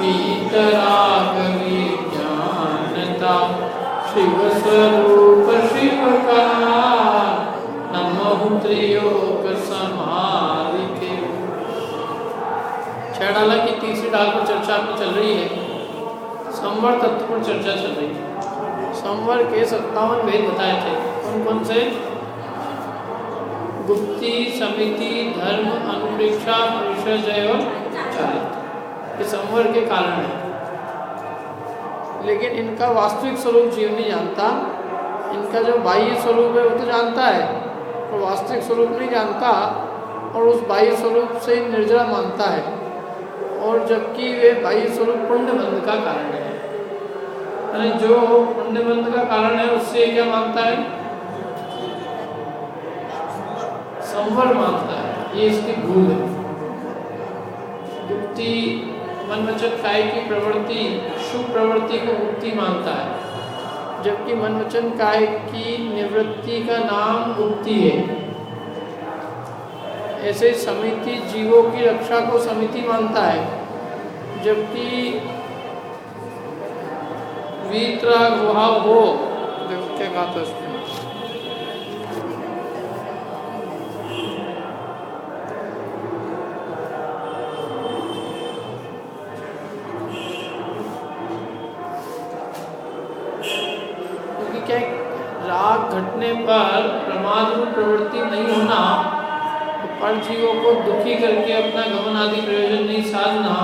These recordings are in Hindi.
वीतराग विज्ञानता शिव स्वरूप शिव का नमः त्रियोग समाधि के। छह डाला की तीसरी डाल पर चर्चा आपकी चल रही है, संवर तत्व पर चर्चा चल रही है। संवर के 57 भेद बताए थे, कौन कौन से? गुप्ती, समिति, धर्म, अनुप्रेक्षा, परिषय और चालित। ये संवर के कारण है, लेकिन इनका वास्तविक स्वरूप जीव नहीं जानता। इनका जो बाह्य स्वरूप है वो तो जानता है, और वास्तविक स्वरूप नहीं जानता, और उस बाह्य स्वरूप से निर्जरा मानता है। और जबकि वे बाह्य स्वरूप पुण्य बंध का कारण है, यानी जो पुण्य बंध का कारण है उससे क्या मानता है? संवर मानता है। ये इसकी भूल है। गुप्ती मन वचन काय की प्रवृत्ति, शुभ प्रवृत्ति को गुप्ती मानता है, जबकि मन वचन काय की निवृत्ति का नाम गुप्ती है। ऐसे समिति जीवों की रक्षा को समिति मानता है, जबकि वीतराग भाव हो, क्या कहा था उसने? राग घटने पर प्रमाद रूप प्रवृत्ति नहीं होना, तो पर जीवों को दुखी करके अपना गमन आदि प्रयोजन नहीं साधना,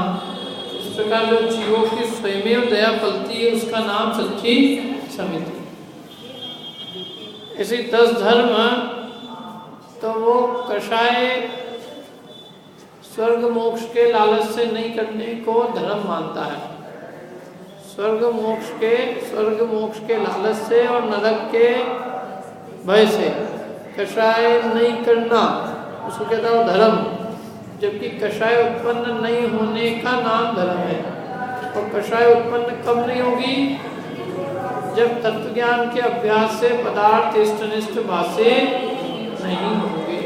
इस प्रकार जो जीवों की स्वयमेव दया फलती है उसका नाम सच्ची समिति। ऐसे 10 धर्म तो वो कषाय स्वर्ग मोक्ष के लालच से नहीं करने को धर्म मानता है। स्वर्ग मोक्ष के लालच से और नरक के भय से कषाय नहीं करना, उसको कहता है धर्म। जबकि कषाय उत्पन्न नहीं होने का नाम धर्म है। और कषाय उत्पन्न कब नहीं होगी? जब तत्व ज्ञान के अभ्यास से पदार्थ इष्टनिष्ठ भाषे नहीं होंगे।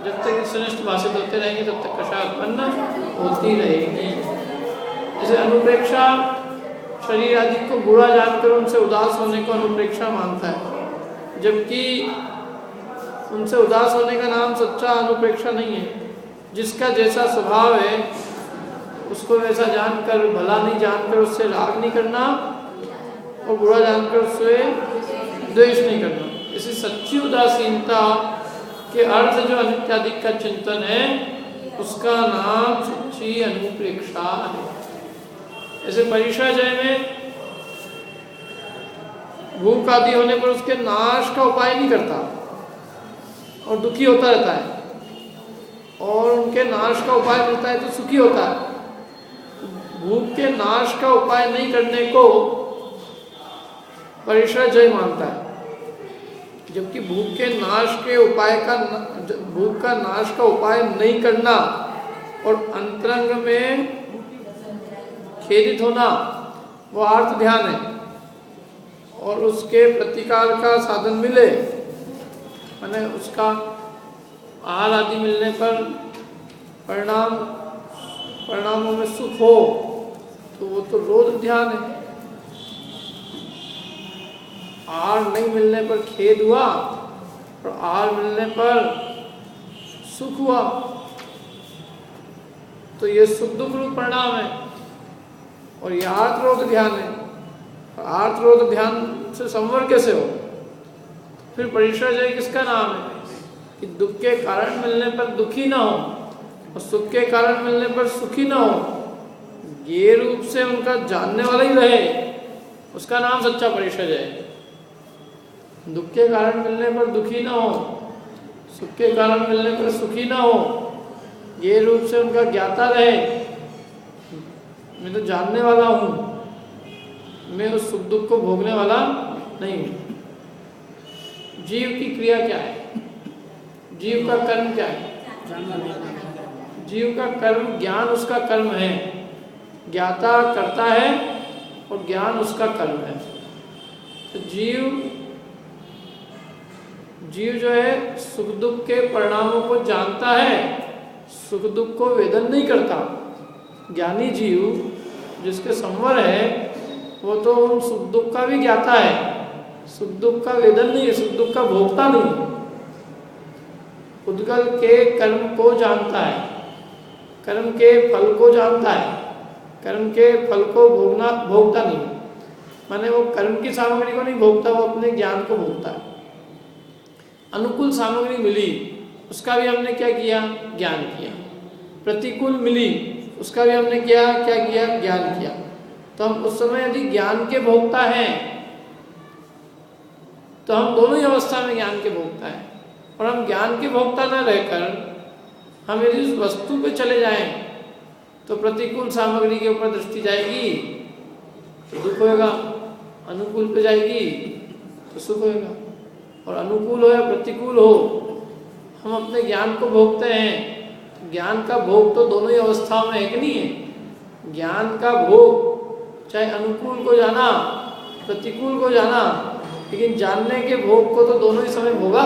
जब तक इष्टनिष्ठ भाषित होते रहेंगे तब तक कषाय उत्पन्न होती रहेगी। जैसे अनुप्रेक्षा, शरीर आदि को बुरा जानकर उनसे उदास होने को अनुप्रेक्षा मानता है, जबकि उनसे उदास होने का नाम सच्चा अनुप्रेक्षा नहीं है। जिसका जैसा स्वभाव है उसको वैसा जानकर, भला नहीं जानकर उससे राग नहीं करना, और बुरा जानकर उससे द्वेष नहीं करना। इसी सच्ची उदासीनता के अर्थ जो अनित्यादि का चिंतन है उसका नाम सच्ची अनुप्रेक्षा है। जैसे परिषय में भूख आदि होने पर उसके नाश का उपाय नहीं करता और दुखी होता रहता है, और उनके नाश का उपाय मिलता है तो सुखी होता है। भूख के नाश का उपाय नहीं करने को परिषय जय मानता है, जबकि भूख का नाश का उपाय नहीं करना और अंतरंग में खेदित होना वो आर्त ध्यान है। और उसके प्रतिकार का साधन मिले, माने उसका आहार आदि मिलने पर परिणामों में सुख हो, तो वो तो रोध ध्यान है। आहार नहीं मिलने पर खेद हुआ और आहार मिलने पर सुख हुआ, तो ये सुख दुख रूप परिणाम है। और ये आर्तरोध ध्यान है। आर्तरोध ध्यान से संवर कैसे हो? फिर परिषय जय किसका नाम है? कि दुख के कारण मिलने पर दुखी ना हो और सुख के कारण मिलने पर सुखी ना हो, ये रूप से उनका जानने वाला ही रहे, उसका नाम सच्चा परिषय है। दुख के कारण मिलने पर दुखी ना हो, सुख के कारण मिलने पर सुखी ना हो, ये रूप से उनका ज्ञाता रहे, मैं तो जानने वाला हूँ, मैं उस सुख दुख को भोगने वाला नहीं हूँ। जीव की क्रिया क्या है? जीव का कर्म क्या है? जीव का कर्म ज्ञान उसका कर्म है। ज्ञाता करता है और ज्ञान उसका कर्म है। तो जीव जो है सुख दुख के परिणामों को जानता है, सुख दुख को वेदन नहीं करता। ज्ञानी जीव जिसके संवर है वो तो सुख दुख का भी ज्ञाता है, सुख दुख का वेदन नहीं है, सुख दुख का भोगता नहीं है। उद्गल के कर्म को जानता है, कर्म के फल को जानता है, कर्म के फल को भोगता नहीं, माने वो कर्म की सामग्री को नहीं भोगता, वो अपने ज्ञान को भोगता है। अनुकूल सामग्री मिली उसका भी हमने क्या किया, ज्ञान किया। प्रतिकूल मिली उसका भी हमने क्या किया, ज्ञान किया। तो हम उस समय यदि ज्ञान के भोक्ता हैं तो हम दोनों ही अवस्था में ज्ञान के भोक्ता हैं। और हम ज्ञान के भोक्ता न रहकर हम यदि उस वस्तु पे चले जाएं तो प्रतिकूल सामग्री के ऊपर दृष्टि जाएगी तो दुख होगा, अनुकूल पे जाएगी तो सुख होगा। और अनुकूल हो या प्रतिकूल हो, हम अपने ज्ञान को भोगते हैं। तो ज्ञान का भोग तो दोनों ही अवस्थाओं में है कि नहीं है। ज्ञान का भोग चाहे अनुकूल को जाना, प्रतिकूल को जाना, लेकिन जानने के भोग को तो दोनों ही समय भोगा।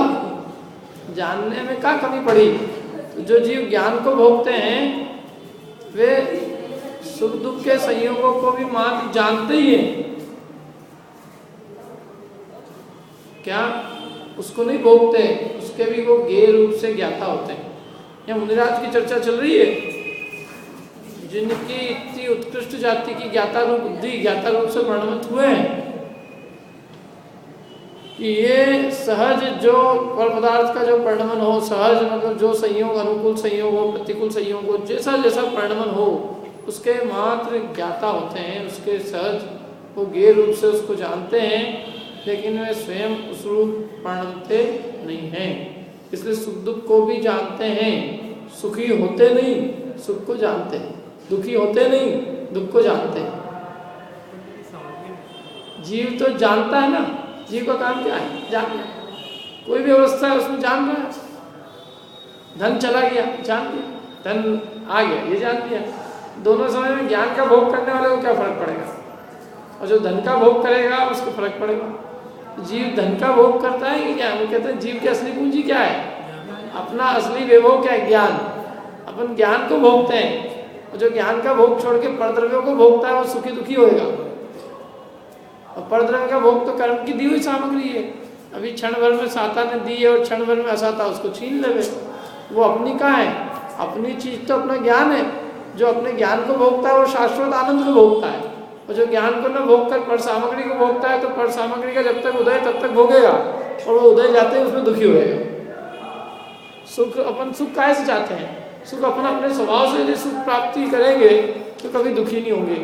जानने में क्या कमी पड़ी। तो जो जीव ज्ञान को भोगते हैं वे सुख दुख के संयोगों को भी मात्र जानते ही हैं, क्या उसको नहीं भोगते, उसके भी वो गेय रूप से ज्ञाता होते हैं। यहाँ मुनिराज की चर्चा चल रही है, जिनकी इतनी उत्कृष्ट जाति की ज्ञाता रूप बुद्धि ज्ञाता रूप से वर्णित हुए हैं कि ये सहज जो पर पदार्थ का जो परिणमन हो, सहज मतलब जो संयोग, अनुकूल संयोग हो, प्रतिकूल संयोग हो, जैसा जैसा परिणमन हो उसके मात्र ज्ञाता होते हैं, उसके सहज वो गेय रूप से उसको जानते हैं, लेकिन वे स्वयं उस रूप परिणमते नहीं हैं। इसलिए सुख दुख को भी जानते हैं, सुखी होते नहीं सुख को जानते हैं, दुखी होते नहीं दुख को जानते हैं। जीव तो जानता है ना, जीव का काम क्या है, जानना। कोई भी अवस्था है उसमें जान रहा है। धन चला गया जान लिया, धन आ गया ये जान लिया। दोनों समय में ज्ञान का भोग करने वाले को क्या फर्क पड़ेगा, और जो धन का भोग करेगा उसको फर्क पड़ेगा। जीव धन का भोग करता है कि क्या, वो कहते हैं जीव की असली पूंजी क्या है, अपना असली वैभव क्या है, ज्ञान। अपन ज्ञान को भोगते हैं, और जो ज्ञान का भोग छोड़ के परद्रव्यों को भोगता है वो सुखी दुखी होएगा। और परद्रव्य का भोग तो कर्म की दी हुई सामग्री है। अभी क्षण भर में साता ने दी है और क्षण भर में असाता उसको छीन लेवे, वो अपनी कहाँ है, अपनी चीज तो अपना ज्ञान है। जो अपने ज्ञान को भोगता है वो शाश्वत आनंद को भोगता है, और जो ज्ञान को न भोग कर पर सामग्री को भोगता है तो पर सामग्री का जब तक उदय तब तक भोगेगा, और वो उदय जाते ही उसमें दुखी होएगा। सुख अपन सुख काहे से चाहते हैं, सुख अपना अपने स्वभाव से यदि सुख प्राप्ति करेंगे तो कभी दुखी नहीं होंगे,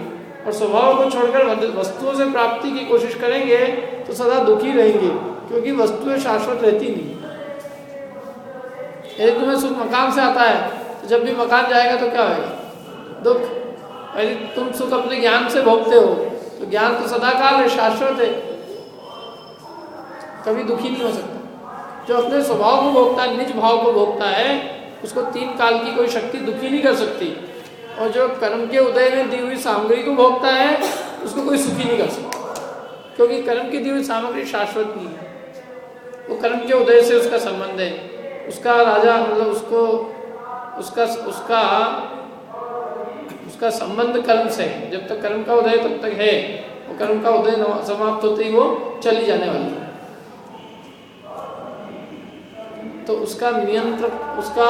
और स्वभाव को छोड़कर वस्तुओं से प्राप्ति की कोशिश करेंगे तो सदा दुखी रहेंगे, क्योंकि वस्तुएं शाश्वत रहती नहीं। यदि तुम्हें सुख मकान से आता है तो जब भी मकान जाएगा तो क्या होगा, दुख। यदि तुम सुख अपने ज्ञान से भोगते हो तो ज्ञान तो सदाकाल है, शाश्वत है, कभी दुखी नहीं हो सकता। जो अपने स्वभाव को भोगता है, निज भाव को भोगता है, उसको 3 काल की कोई शक्ति दुखी नहीं कर सकती। और जो कर्म के उदय में दी हुई सामग्री को भोगता है उसको कोई सुखी नहीं कर सकता, क्योंकि कर्म की दी हुई सामग्री शाश्वत नहीं है। वो कर्म के उदय से उसका संबंध है, उसका राजा मतलब उसको उसका संबंध कर्म से है। जब तक कर्म का उदय तब तक है, वो कर्म का उदय समाप्त होते ही वो चली जाने वाली है। तो उसका नियंत्रक, उसका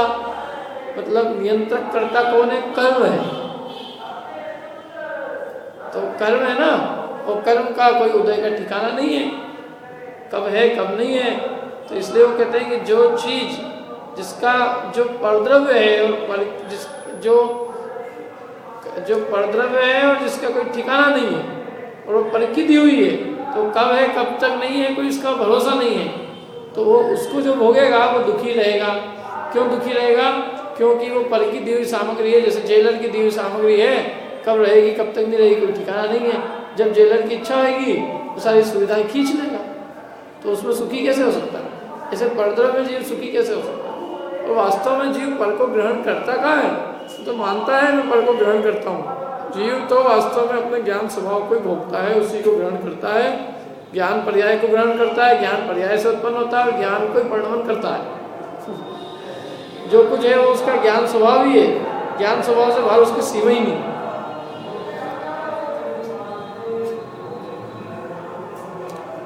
मतलब नियंत्रक करता कौन है, कर्म है। तो कर्म है ना, और कर्म का कोई उदय का ठिकाना नहीं है, कब है कब नहीं है। तो इसलिए वो कहते हैं कि जो चीज जिसका जो परद्रव्य है और जो परद्रव्य है और जिसका कोई ठिकाना नहीं है और वो परिकी दी हुई है, तो कब है कब तक नहीं है कोई इसका भरोसा नहीं है, तो वो उसको जो भोगेगा वो दुखी रहेगा। क्यों दुखी रहेगा, क्योंकि वो परिकी दी हुई सामग्री है। जैसे जेलर की दी हुई सामग्री है, कब रहेगी कब तक नहीं रहेगी कोई ठिकाना नहीं है। जब जेलर की इच्छा होगी तो सारी सुविधाएं खींच लेगा, तो उसमें सुखी कैसे हो सकता है। ऐसे परद्रव्य में जीव सुखी कैसे हो सकता है। और वास्तव में जीव पर को ग्रहण करता कहाँ है, तो मानता है मैं पर को ग्रहण करता हूँ। जीव तो वास्तव में अपने ज्ञान स्वभाव को ही भोगता है, उसी को ग्रहण करता है, ज्ञान पर्याय को ग्रहण करता है, ज्ञान पर्याय से उत्पन्न होता है और ज्ञान को ही परिणमन करता है। जो कुछ है वो उसका ज्ञान स्वभाव ही है, ज्ञान स्वभाव से बाहर उसकी सीमा ही नहीं।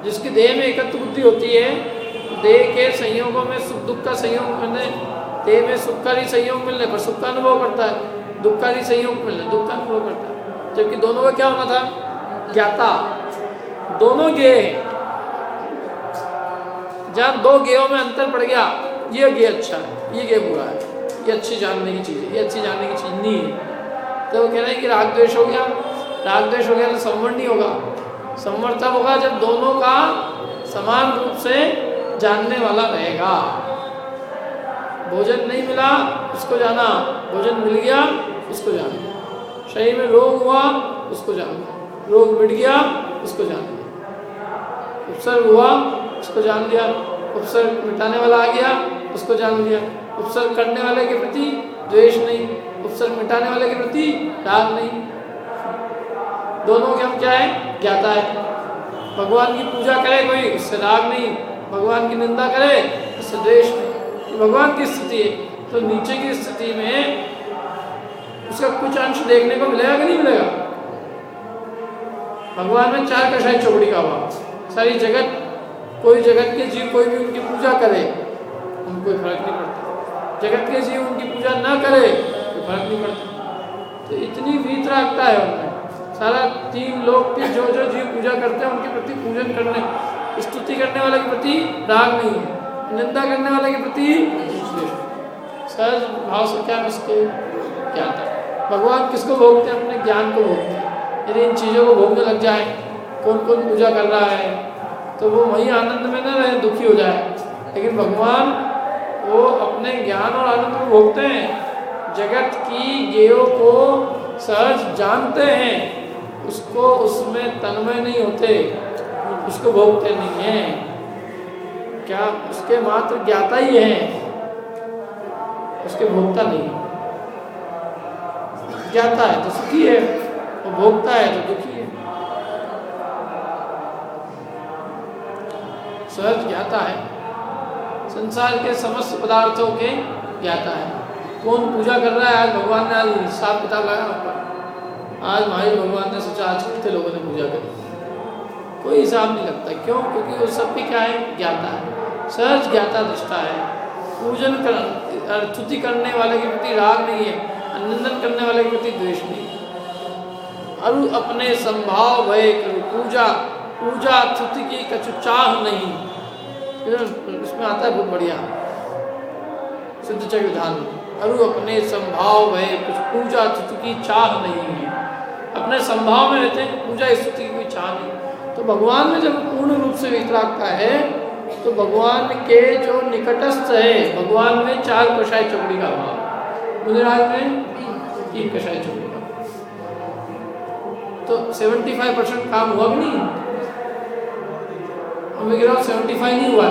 जिसकी देह में एकत्व बुद्धि होती है, देह के संयोगों में सुख दुख का संयोग मिलने, देह में सुख का ही संयोग मिलने पर सुख का अनुभव करता है, दुख का ही संयोग मिलने दुख का अनुभव करता है। जबकि दोनों का क्या होना था? ज्ञाता। दोनों ज्ञेय हैं। जहाँ दो ज्ञेयों में अंतर पड़ गया, ये ज्ञेय अच्छा है, ये ज्ञेय बुरा है, ये अच्छी जानने की चीज़ है, ये अच्छी जानने की चीज़ नहीं है, तो वो कह रहे हैं कि राग द्वेष हो गया। राग द्वेष हो गया तो संवर नहीं होगा। संवर तब होगा जब दोनों का समान रूप से जानने वाला रहेगा। भोजन नहीं मिला उसको जाना, भोजन मिल गया उसको जाना, शरीर में रोग हुआ उसको जाना, रोग मिट गया उसको जान लिया, उपसर्ग हुआ उसको जान लिया, उपसर्ग मिटाने वाला आ गया उसको जान लिया, उपसर्ग करने वाले के प्रति द्वेष नहीं, उपसर्ग मिटाने वाले के प्रति राग नहीं। दोनों के हम क्या है? ज्ञाता है। भगवान की पूजा करे कोई, उससे राग नहीं, भगवान की निंदा करे उससे द्वेष नहीं। भगवान की स्थिति है, तो नीचे की स्थिति में उसका कुछ अंश देखने को मिलेगा कि नहीं मिलेगा? भगवान में चार कषाय चौकड़ी का भाव, सारी जगत, कोई जगत के जीव कोई भी उनकी पूजा करे उनको कोई फर्क नहीं पड़ता, जगत के जीव उनकी पूजा ना करे कोई फर्क नहीं पड़ता। तो इतनी वीतरागता है उनमें, सारा तीन लोग के जो जो जीव पूजा करते हैं उनके प्रति पूजन करने, स्तुति करने वाले के प्रति राग नहीं है, निंदा करने वाले के प्रति सहज भाव से क्या किसके क्या था। भगवान किसको भोगते हैं? अपने ज्ञान को भोगते हैं। यदि इन चीज़ों को भोगने लग जाए, कौन कौन पूजा कर रहा है, तो वो वही आनंद में न रहे, दुखी हो जाए। लेकिन भगवान वो अपने ज्ञान और आनंद को भोगते हैं, जगत की ज्ञेयों को सहज जानते हैं, उसको उसमें तन्मय नहीं होते, उसको भोगते नहीं हैं। क्या उसके मात्र ज्ञाता ही हैं, उसके भोगता नहीं। ज्ञाता है तो सुखी है, वो भोगता है तो दुखी है। सहज ज्ञाता है, संसार के समस्त पदार्थों के ज्ञाता है। कौन पूजा कर रहा है? आज भगवान ने आज हिसाब किताब लगाया ऊपर, आज महावीर भगवान ने सोचा आज कितने लोगों ने पूजा करी, कोई हिसाब नहीं लगता। क्यों? क्योंकि वो सब भी क्या है? ज्ञाता है, सहज ज्ञाता दृष्टा है। पूजन कर स्तुति करने वाले के प्रति राग नहीं है, निंदन करने वाले के प्रति द्वेष नहीं। अरु अपने संभाव भय करो, पूजा पूजा स्तुति की कछु चाह नहीं। इसमें आता है बहुत बढ़िया सिद्ध चक्र विधान, अरु अपने संभाव भय कुछ पूजा स्तुति की चाह नहीं है। अपने संभाव में रहते हैं, पूजा स्तुति की कोई चाह नहीं। तो भगवान में जब पूर्ण रूप से वितरागता है, तो भगवान के जो निकटस्थ है, भगवान में चार कषाय चौकड़ी का भाव, मुनिराज में तीन कषाय चौकड़ी का। तो 75% काम हुआ भी नहीं, हमें कह रहा हूँ 75 नहीं हुआ,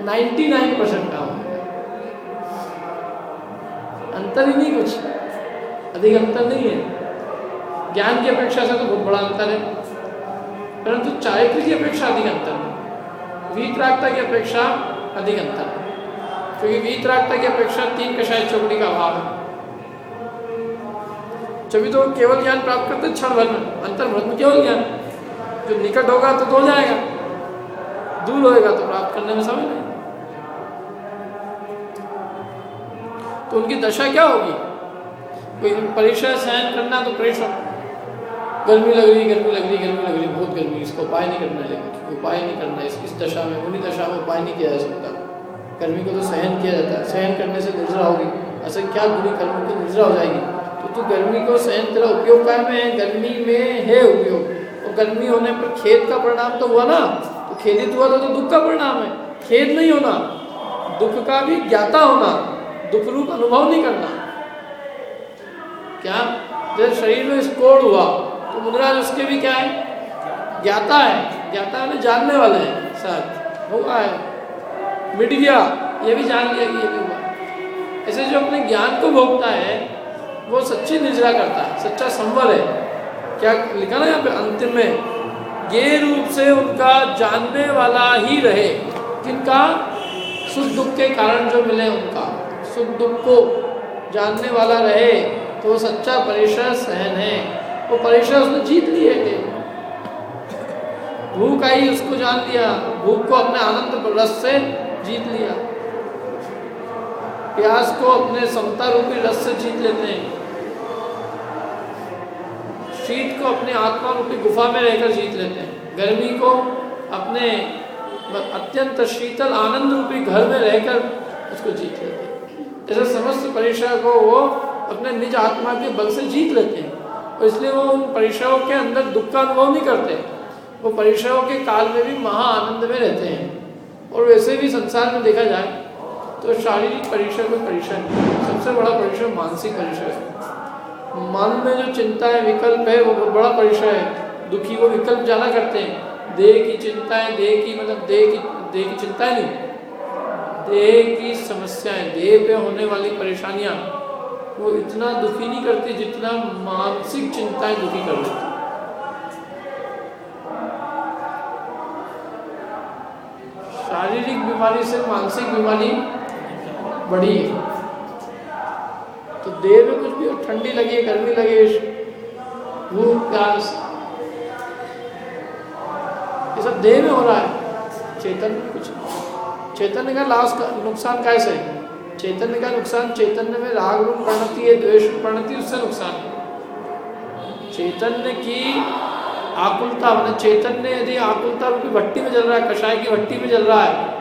99% काम हुआ। अंतर ही नहीं, कुछ अधिक अंतर नहीं है। ज्ञान की अपेक्षा से तो बहुत बड़ा अंतर है, परंतु चारित्र की अपेक्षा अधिक अंतर है, वीतरागता की अपेक्षा अधिक अंतर है। क्योंकि वीतरागता की अपेक्षा तीन कषाय चौकड़ी का अभाव है। जब तो केवल ज्ञान प्राप्त करते क्षण भर में, अंतर भर में केवल ज्ञान, जो निकट होगा तो हो जाएगा, दूर होएगा तो प्राप्त करने में समय नहीं। तो उनकी दशा क्या होगी? कोई परीक्षा सहन करना तो परीक्षा, गर्मी लग रही, गर्मी लग रही, गर्मी लग रही, बहुत गर्मी, इसको उपाय नहीं करना है, लेकिन उपाय नहीं करना है इस दशा में, उन्हीं दशा में उपाय नहीं किया जा सकता। गर्मी को तो सहन किया जाता है, सहन करने से निर्जरा होगी, असंख्यात बुरी कर्मों की निर्जरा हो जाएगी। तो तू गर्मी को सहन, तेरा उपयोग क्या में है? गर्मी में है उपयोग। और गर्मी होने पर खेद का परिणाम तो हुआ ना, तो खेदित हुआ तो दुख का परिणाम है। खेद नहीं होना, दुख का भी ज्ञाता होना, दुख रूप अनुभव नहीं करना। क्या जब शरीर में स्कोर हुआ तो मुद्राज उसके भी क्या है? ज्ञाता है। ज्ञाता में जानने वाले हैं, सच हुआ है, मिट गया, ये भी जान लिया कि ये भी हुआ। ऐसे जो अपने ज्ञान को भोगता है वो सच्ची निजरा करता है, सच्चा संवर है। क्या लिखा ना यहाँ पे अंतिम में, ये रूप से उनका जानने वाला ही रहे। किनका? सुख दुख के कारण जो मिले उनका, सुख दुख को जानने वाला रहे, तो वो सच्चा परिसर सहन है। वो परिसर उसने जीत लिए थे। भूख आई उसको जान लिया, भूख को अपने आनंद रस से जीत लिया। प्यास को अपने समता रूपी रस से जीत लेते हैं। शीत को अपने आत्मा रूपी गुफा में रहकर जीत लेते हैं। गर्मी को अपने अत्यंत शीतल आनंद रूपी घर में रहकर उसको जीत लेते हैं। ऐसे समस्त परीक्षा को वो अपने निज आत्मा के बल से जीत लेते हैं, और इसलिए वो उन परीक्षाओं के अंदर दुख का अनुभव नहीं करते। वो परीक्षाओं के काल में भी महा आनंद में रहते हैं। और वैसे भी संसार में देखा जाए तो शारीरिक परीक्षा कोई परीक्षा नहीं, सबसे बड़ा परीक्षा मानसिक परीक्षा है। मन में जो चिंता है, विकल्प है, वो बहुत बड़ा परीक्षा है। दुखी को विकल्प ज्यादा करते हैं। देह की चिंताएं, देह की चिंताएं नहीं, देह की समस्याएं, देह पे होने वाली परेशानियां वो इतना दुखी नहीं करती जितना मानसिक चिंताएं दुखी कर देती। शारीरिक बीमारी से मानसिक बीमारी बड़ी है। तो देह में कुछ भी हो, ठंडी लगे, गर्मी लगे, भूख प्यास, ये सब देह में हो रहा है। चेतन में कुछ नहीं। चैतन्य का लास्ट का नुकसान कैसे है? चैतन्य का नुकसान, चैतन्य में राग रूप प्रणति है, द्वेष रूप प्रणति, उससे नुकसान है। चैतन्य की आकुलता, मतलब चैतन्य यदि आकुलता रूपी भट्टी में जल रहा है, कषाय की भट्टी में जल रहा है,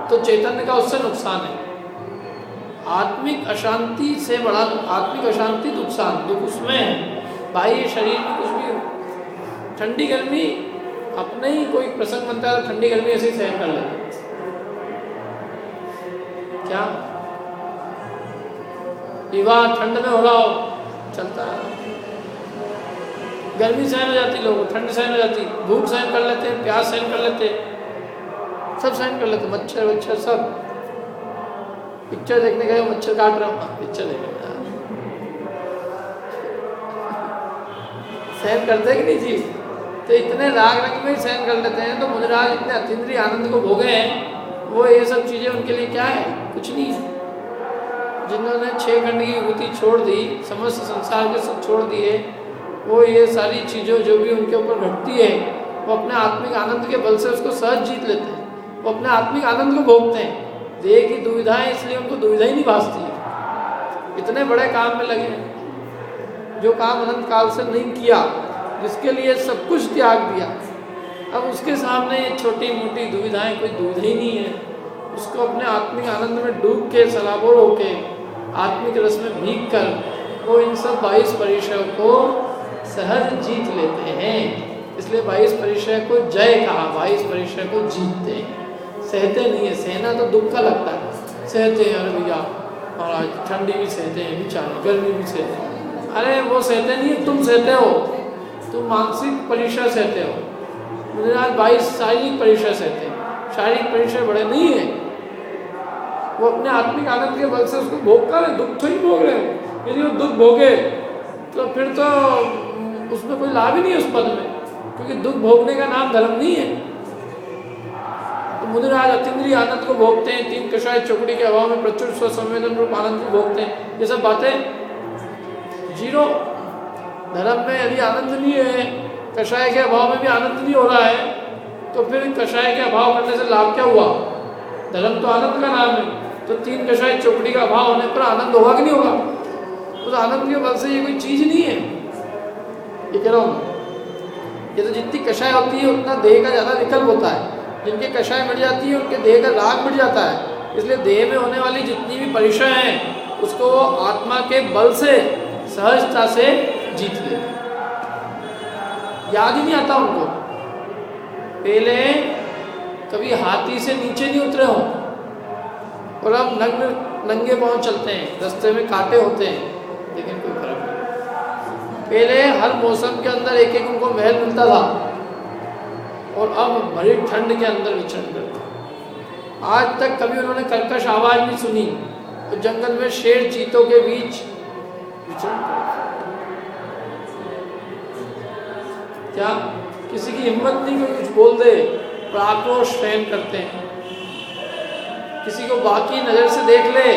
तो चैतन्य का उससे नुकसान है। आत्मिक अशांति से बड़ा, आत्मिक अशांति नुकसान, दुख उसमें है। बाह्य शरीर में कुछ भी हो, ठंडी गर्मी, अपने ही कोई प्रसंग बनता है, ठंडी गर्मी ऐसे ही सहन कर लेते क्या? विवाह ठंड में हो रहा हो, चलता है। गर्मी सहन हो जाती, लोगों ठंड सहन हो जाती, भूख सहन कर लेते हैं, प्यास सहन कर लेते, सब सहन कर लेते, मच्छर वच्छर सब। पिक्चर देखने गए, मच्छर काट रहा हूँ, पिक्चर देखने सहन करते कि नहीं जी? तो इतने राग रंग में सहन कर लेते हैं। तो मुनिराज इतने अतीन्द्रिय आनंद को भोगे हैं, वो ये सब चीज़ें उनके लिए क्या है? कुछ नहीं है। जिन्होंने 6 खंड की विभूति छोड़ दी, समस्त संसार के सुख छोड़ दिए, वो ये सारी चीज़ों जो भी उनके ऊपर घटती है, वो अपने आत्मिक आनंद के बल से उसको सहज जीत लेते हैं। वो अपने आत्मिक आनंद को भोगते हैं। देह की दुविधाएं, इसलिए उनको दुविधा ही नहीं भासती है। इतने बड़े काम में लगे हैं, जो काम अनंत काल से नहीं किया, जिसके लिए सब कुछ त्याग दिया, अब उसके सामने छोटी मोटी दुविधाएं कोई दुविधा ही नहीं है। उसको अपने आत्मिक आनंद में डूब के, सराबोर होके, आत्मिक रस में भीग कर वो इन सब 22 परिचयों को सहज जीत लेते हैं। इसलिए 22 परिचय को जय कहा, 22 परिचय को जीतते हैं, सहते नहीं है। सहना तो दुख का लगता है, सहते हैं, अरे भैया महाराज ठंडी भी सहते हैं बेचारे, गर्मी भी सहते हैं। अरे वो सहते नहीं है, तुम सहते हो, तुम मानसिक परीक्षा सहते हो। मुझे आज 22 शारीरिक परीक्षा सहते हैं। शारीरिक परीक्षा बड़े नहीं है, वो अपने आत्मिक आनंद के बल से उसको भोग कर, दुख तो ही भोग रहे हैं। यदि वो दुख भोगे तो फिर तो उसमें कोई लाभ ही नहीं है उस पद में, क्योंकि दुख भोगने का नाम धर्म नहीं है। तो मुनिराज अतीन्द्रिय आनंद को भोगते हैं, 3 कषाय चौकड़ी के अभाव में प्रचुर स्वसंवेदन रूप आनंद को भोगते हैं। ये सब बातें जीरो। धर्म में यदि आनंद नहीं है, कषाय के अभाव में भी आनंद नहीं हो रहा है, तो फिर कषाय के अभाव करने से लाभ क्या हुआ? धर्म तो आनंद का नाम है। तो 3 कषाय चौकड़ी का अभाव होने पर आनंद होगा कि नहीं होगा? उस आनंद के बल से ये कोई चीज नहीं है। ये कह रहा हूँ, ये तो जितनी कषाय होती है उतना देह का ज्यादा विकल्प होता है। जिनके कषाय मिट जाती है उनके देह का राग मिट जाता है। इसलिए देह में होने वाली जितनी भी परीक्षाएं हैं उसको वो आत्मा के बल से सहजता से जीत ले। याद ही नहीं आता उनको। पहले कभी हाथी से नीचे नहीं उतरे हो और अब नंगे पांव चलते हैं, रास्ते में कांटे होते हैं, लेकिन कोई फर्क नहीं। पहले हर मौसम के अंदर एक एक उनको महल मिलता था और अब भरी ठंड के अंदर विचरण करते हैं। आज तक कभी उन्होंने कर्कश आवाज नहीं सुनी तो जंगल में शेर चीतों के बीच विचरण करते। क्या किसी की हिम्मत नहीं कोई कुछ बोल दे और आक्रोश सहन करते हैं। किसी को बाकी नजर से देख ले,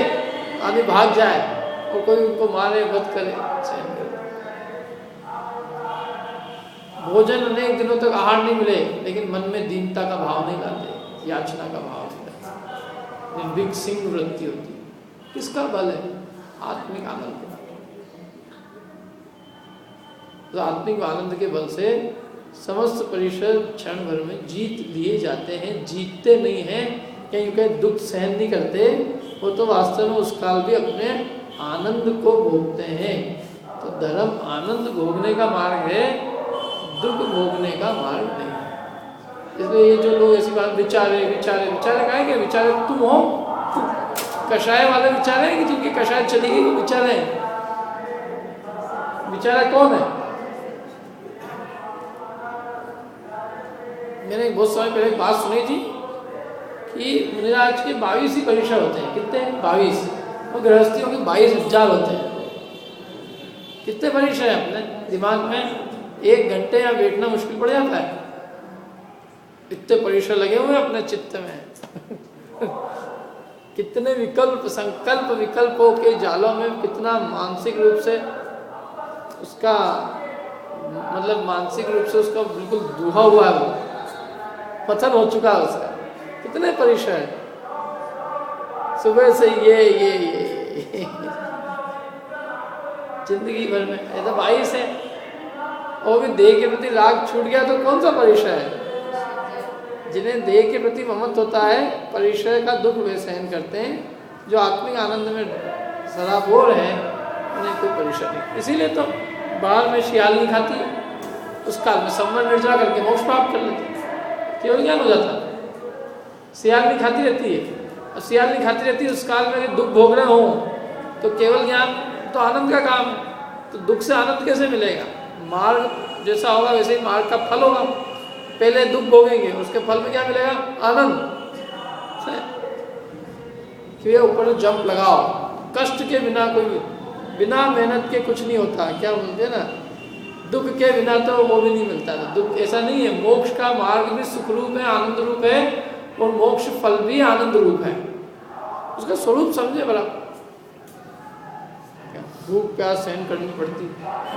आदमी भाग जाए और कोई उनको मारे, वध करे, सहन करे। भोजन अनेक दिनों तक आहार नहीं मिले लेकिन मन में दीनता का भाव नहीं लाते, याचना का भाव नहीं लाते, निर्भीक सिंह वृत्ति होती है। किसका बल है? आत्मिक आनंद। तो आत्मिक आनंद के बल से समस्त परिषद क्षण भर में जीत लिए जाते हैं। जीतते नहीं हैं, क्योंकि दुख सहन नहीं करते, वो तो वास्तव में उस काल भी अपने आनंद को भोगते हैं। तो धर्म आनंद भोगने का मार्ग है, दुख भोगने का मार्ग नहीं है। इसलिए ये जो लोग ऐसी बात विचारे विचारे विचारे कहा क्या विचारे तुम हो, कषाय वाले विचारे कि जिनकी कषाय चली गई वो विचारे हैं। विचारा कौन है? मैंने बहुत समय पहले एक बात सुनी थी कि मुनिराज के 22 ही परिसर होते हैं। कितने? 22। और गृहस्थियों के 22,000 होते हैं। कितने परिसर है अपने दिमाग में? 1 घंटे या बैठना मुश्किल पड़ जाता है, इतने परिसर लगे हुए हैं अपने चित्त में। कितने विकल्प, संकल्प विकल्पों के जालों में कितना मानसिक रूप से उसका मतलब मानसिक रूप से उसका बिल्कुल दूहा हुआ है, वो पतन हो चुका है उसका। कितने परिसर है, सुबह से ये जिंदगी भर में ऐसा 22 है। और भी देह के प्रति राग छूट गया तो कौन सा परिसर है? जिन्हें देह के प्रति ममत होता है, परिसर का दुख वे सहन करते हैं। जो आत्मिक आनंद में सराबोर है उन्हें कोई परिसर नहीं। इसीलिए तो बाहर में शियाल नहीं खाती, उस काल में संवर निर्जला करके मोक्ष प्राप्त कर लेती, केवल ज्ञान हो जाता। सियाल नहीं खाती रहती है, और सियाल नहीं खाती रहती है उस काल में दुख भोग रहे हो तो केवल ज्ञान तो आनंद का काम, तो दुख से आनंद कैसे मिलेगा? मार्ग जैसा होगा वैसे ही मार्ग का फल होगा। पहले दुख भोगेंगे, उसके फल में क्या मिलेगा? आनंद। फिर ऊपर जंप लगाओ, कष्ट के बिना कोई, बिना मेहनत के कुछ नहीं होता। क्या बोलते हैं ना, दुख के बिना तो वो भी नहीं मिलता। दुख ऐसा नहीं है, मोक्ष का मार्ग भी सुख रूप है, आनंद रूप है, और मोक्ष फल भी आनंद रूप है। उसका स्वरूप समझे बड़ा। भूख प्यास सहन करनी पड़ती।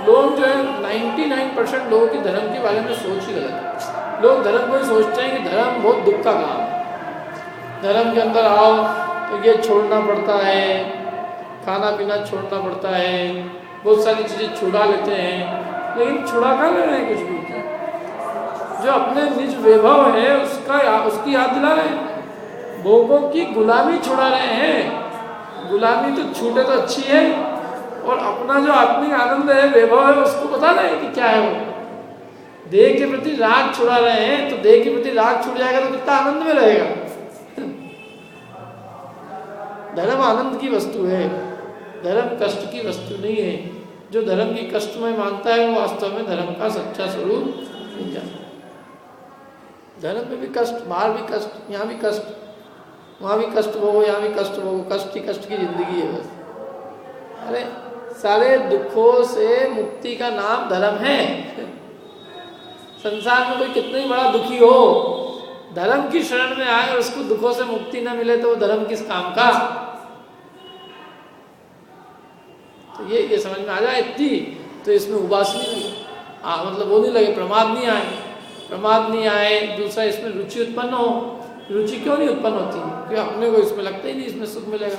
लोग जो है 99% लोगों के धर्म के बारे में सोच ही गलत है। लोग धर्म को ही सोचते हैं कि धर्म बहुत दुख का काम है। धर्म के अंदर आओ तो ये छोड़ना पड़ता है, खाना पीना छोड़ना पड़ता है, बहुत सारी चीज़ें छुड़ा लेते हैं। लेकिन छुड़ा कर ले रहे हैं कुछ भी? जो अपने निज वैभव है उसकी याद दिला रहे हैं। भोगों की गुलामी छुड़ा रहे हैं। गुलामी तो छूटे तो अच्छी है, और अपना जो आत्मिक आनंद है, वैभव है, उसको बता रहे हैं कि क्या है वो। देह के प्रति राग छुड़ा रहे हैं, तो देह के प्रति राग छूट जाएगा तो कितना आनंद में रहेगा। धर्म आनंद की वस्तु है, धर्म कष्ट की वस्तु नहीं है। जो धर्म की कष्टमय मानता है वो वास्तव में धर्म का सच्चा स्वरूप नहीं जानता। धर्म में भी कष्ट, बाहर भी कष्ट, यहाँ भी कष्ट, वहाँ भी कष्ट भोगो, यहाँ भी कष्ट भोगो, कष्ट की जिंदगी है बस। अरे सारे दुखों से मुक्ति का नाम धर्म है। संसार में कोई कितना ही बड़ा दुखी हो, धर्म की शरण में आए और उसको दुखों से मुक्ति न मिले तो वो धर्म किस काम का? तो ये समझ में आ जाए इतनी, तो इसमें उबासनी मतलब वो नहीं लगे, प्रमाद नहीं आए, प्रमाद नहीं आए। दूसरा, इसमें रुचि उत्पन्न हो। रुचि क्यों नहीं उत्पन्न होती? क्योंकि अपने को इसमें लगता ही नहीं इसमें सुख मिलेगा।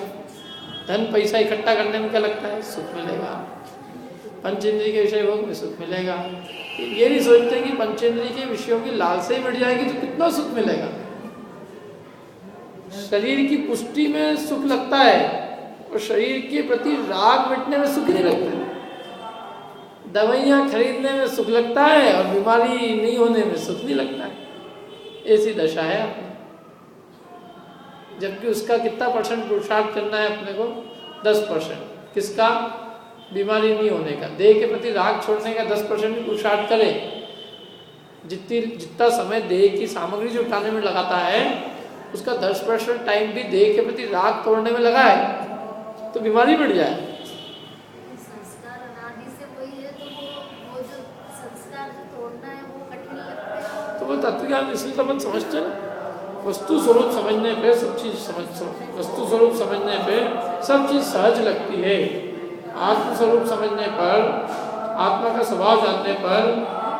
धन पैसा इकट्ठा करने में क्या लगता है? सुख मिलेगा। पंचेंद्रिय के विषय भोग में सुख मिलेगा। ये नहीं सोचते कि पंचेंद्रिय के विषयों की लालसा ही मिट जाएगी तो कितना सुख मिलेगा। शरीर की पुष्टि में सुख लगता है, और शरीर के प्रति राग मिटने में सुख नहीं लगता है। दवाइयाँ खरीदने में सुख लगता है, और बीमारी नहीं होने में सुख नहीं लगता है। ऐसी दशा है अपनी। जबकि उसका कितना % पुरुषार्थ करना है अपने को? 10%। किसका? बीमारी नहीं होने का। देह के प्रति राग छोड़ने का 10% भी पुरुषार्थ करे। जितना समय देह की सामग्री जुटाने में लगाता है, उसका 10% टाइम भी देह के प्रति राग तोड़ने में लगाए तो बीमारी बढ़ जाए। संस्कार अनादि से वही है, तो वो जो संस्कार जो तोड़ना है वो कठिन लगता है। तो वो तत्वज्ञान इसलिए तो अपन समझते हैं। वस्तु स्वरूप समझने पे सब चीज वस्तु स्वरूप समझने पे सब चीज सहज लगती है। आत्म स्वरूप समझने पर, आत्मा का स्वभाव जानने पर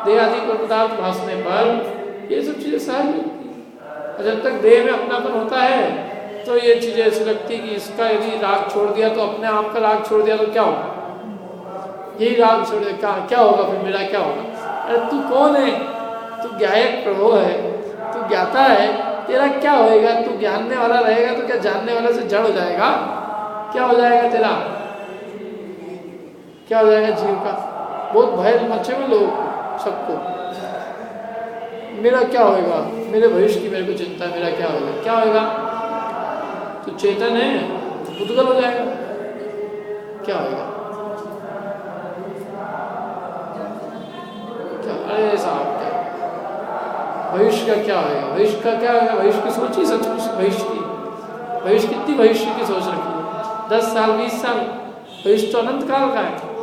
देह आदि पर पदार्थ भासने पर ये सब चीजें सहज लगती हैं। जब तक देह में अपनापन होता है तो ये चीजें ऐसी लगती कि इसका यदि राग छोड़ दिया तो अपने आप का राग छोड़ दिया तो क्या होगा, यही राग छोड़ दिया क्या होगा, फिर मेरा क्या होगा। अरे तू कौन है, तू ज्ञायक प्रभु है, तू ज्ञाता है, तेरा क्या होएगा, तू जानने वाला रहेगा तो क्या जानने वाले से जड़ हो जाएगा, क्या हो जाएगा तेरा, क्या हो जाएगा जीव का। बहुत भय मचे में लोग सबको, मेरा क्या होएगा, मेरे भविष्य की मेरे को चिंता, मेरा क्या होएगा, क्या होएगा। तो चेतन है तो पुद्गल हो जाएगा, क्या होएगा, क्या। अरे साहब क्या भविष्य का क्या होएगा, भविष्य का क्या होगा, भविष्य की सोची सचमुच, भविष्य कितनी भविष्य की सोच रखी है, 10 साल 20 साल, भविष्य तो अनंत काल का है।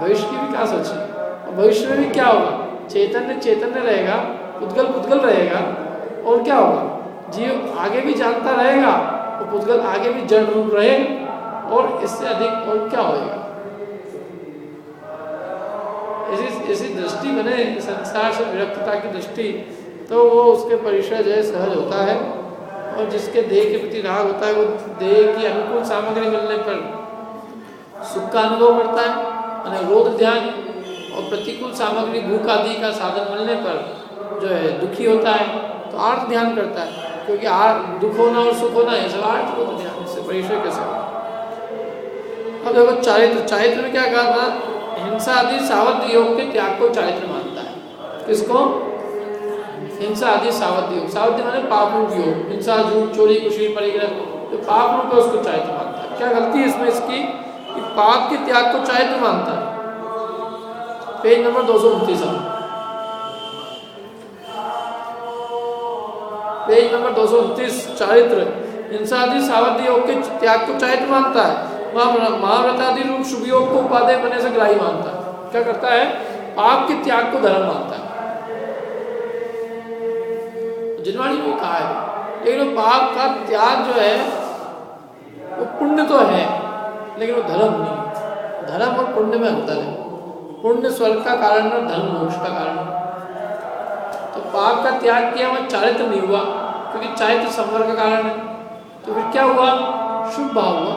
भविष्य की भी क्या सोची, और भविष्य में भी क्या होगा, चैतन्य रहेगा, पुद्गल रहेगा, और क्या होगा, जीव आगे भी जानता रहेगा और पुद्गल आगे भी जड़ रूप रहेगा, और इससे अधिक और क्या होएगा। ऐसी दृष्टि बने संसार से विरक्तता की दृष्टि, तो वो उसके परिचय जो है सहज होता है। और जिसके देह के प्रति राग होता है वो देह की अनुकूल सामग्री मिलने पर सुख का अनुभव करता है, माने रोध ध्यान, और प्रतिकूल सामग्री भूख आदि का साधन मिलने पर जो है दुखी होता है तो आर्थ ध्यान करता है, क्योंकि दुख होना और सुख होना है सब आर्थ को ध्यान, इससे परिचय कैसे होगा। अब देखो चारित्र में क्या कहा था, हिंसा आदि सावध योग के त्याग को चारित्र मानता है। किसको, हिंसा आदि सावध योग, सावध माने पाप रूप योग, हिंसा झूठ चोरी कुशील परिग्रह जो पाप रूप है उसको चारित्र मानता है। क्या गलती है इसमें इसकी कि पाप के त्याग को चारित्र मानता है। पेज नंबर 229, पेज नंबर 229, चारित्र हिंसा आदि सावध योग के त्याग को चारित्र मानता है। महाव्रत आदि रूप शुभ योग को उपादेय बनने से ग्राही मानता है। क्या करता है, पाप के त्याग को धर्म मानता है। जिनवाणी में कहा है, लेकिन पाप का त्याग जो है वो पुण्य तो है लेकिन वो धर्म नहीं। धर्म और पुण्य में अंतर है। पुण्य स्वर्ग का कारण और धर्म मोक्ष का कारण। तो पाप का त्याग किया वह चारित्र नहीं हुआ, क्योंकि चारित्र संवर का कारण है। तो फिर क्या हुआ, शुभ भाव हुआ,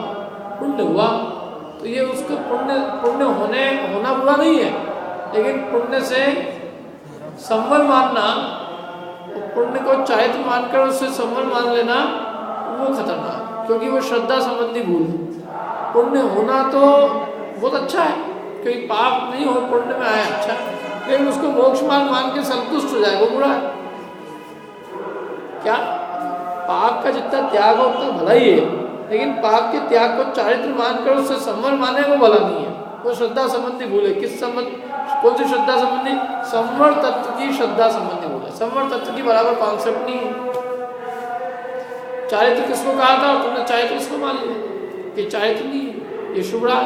पुण्य हुआ। तो ये उसको पुण्य होना बुरा नहीं है, लेकिन पुण्य से संवर मानना, पुण्य को चारित्र मानकर उससे संवर मान लेना वो खतरनाक, क्योंकि वो श्रद्धा संबंधी भूल है। पुण्य होना तो बहुत अच्छा है, क्योंकि पाप नहीं हो पुण्य में आया अच्छा, लेकिन उसको मोक्ष मान के संतुष्ट हो जाए वो बुरा है। क्या पाप का जितना त्याग हो उतना भला ही है, लेकिन पाप के त्याग को चारित्र मानकर उससे संवर माने वो भला नहीं है, वो श्रद्धा संबंधी भूल है। किस संबंध, कौन सी श्रद्धा संबंधी, संवर तत्व की श्रद्धा संबंधी भूल है। संवर तत्व की बराबर कॉन्सेप्ट नहीं है। चारित्र किसको कहा था, तुमने चारित्र किसको मान लिया कि चारित्र नहीं है, ये शुभ राग,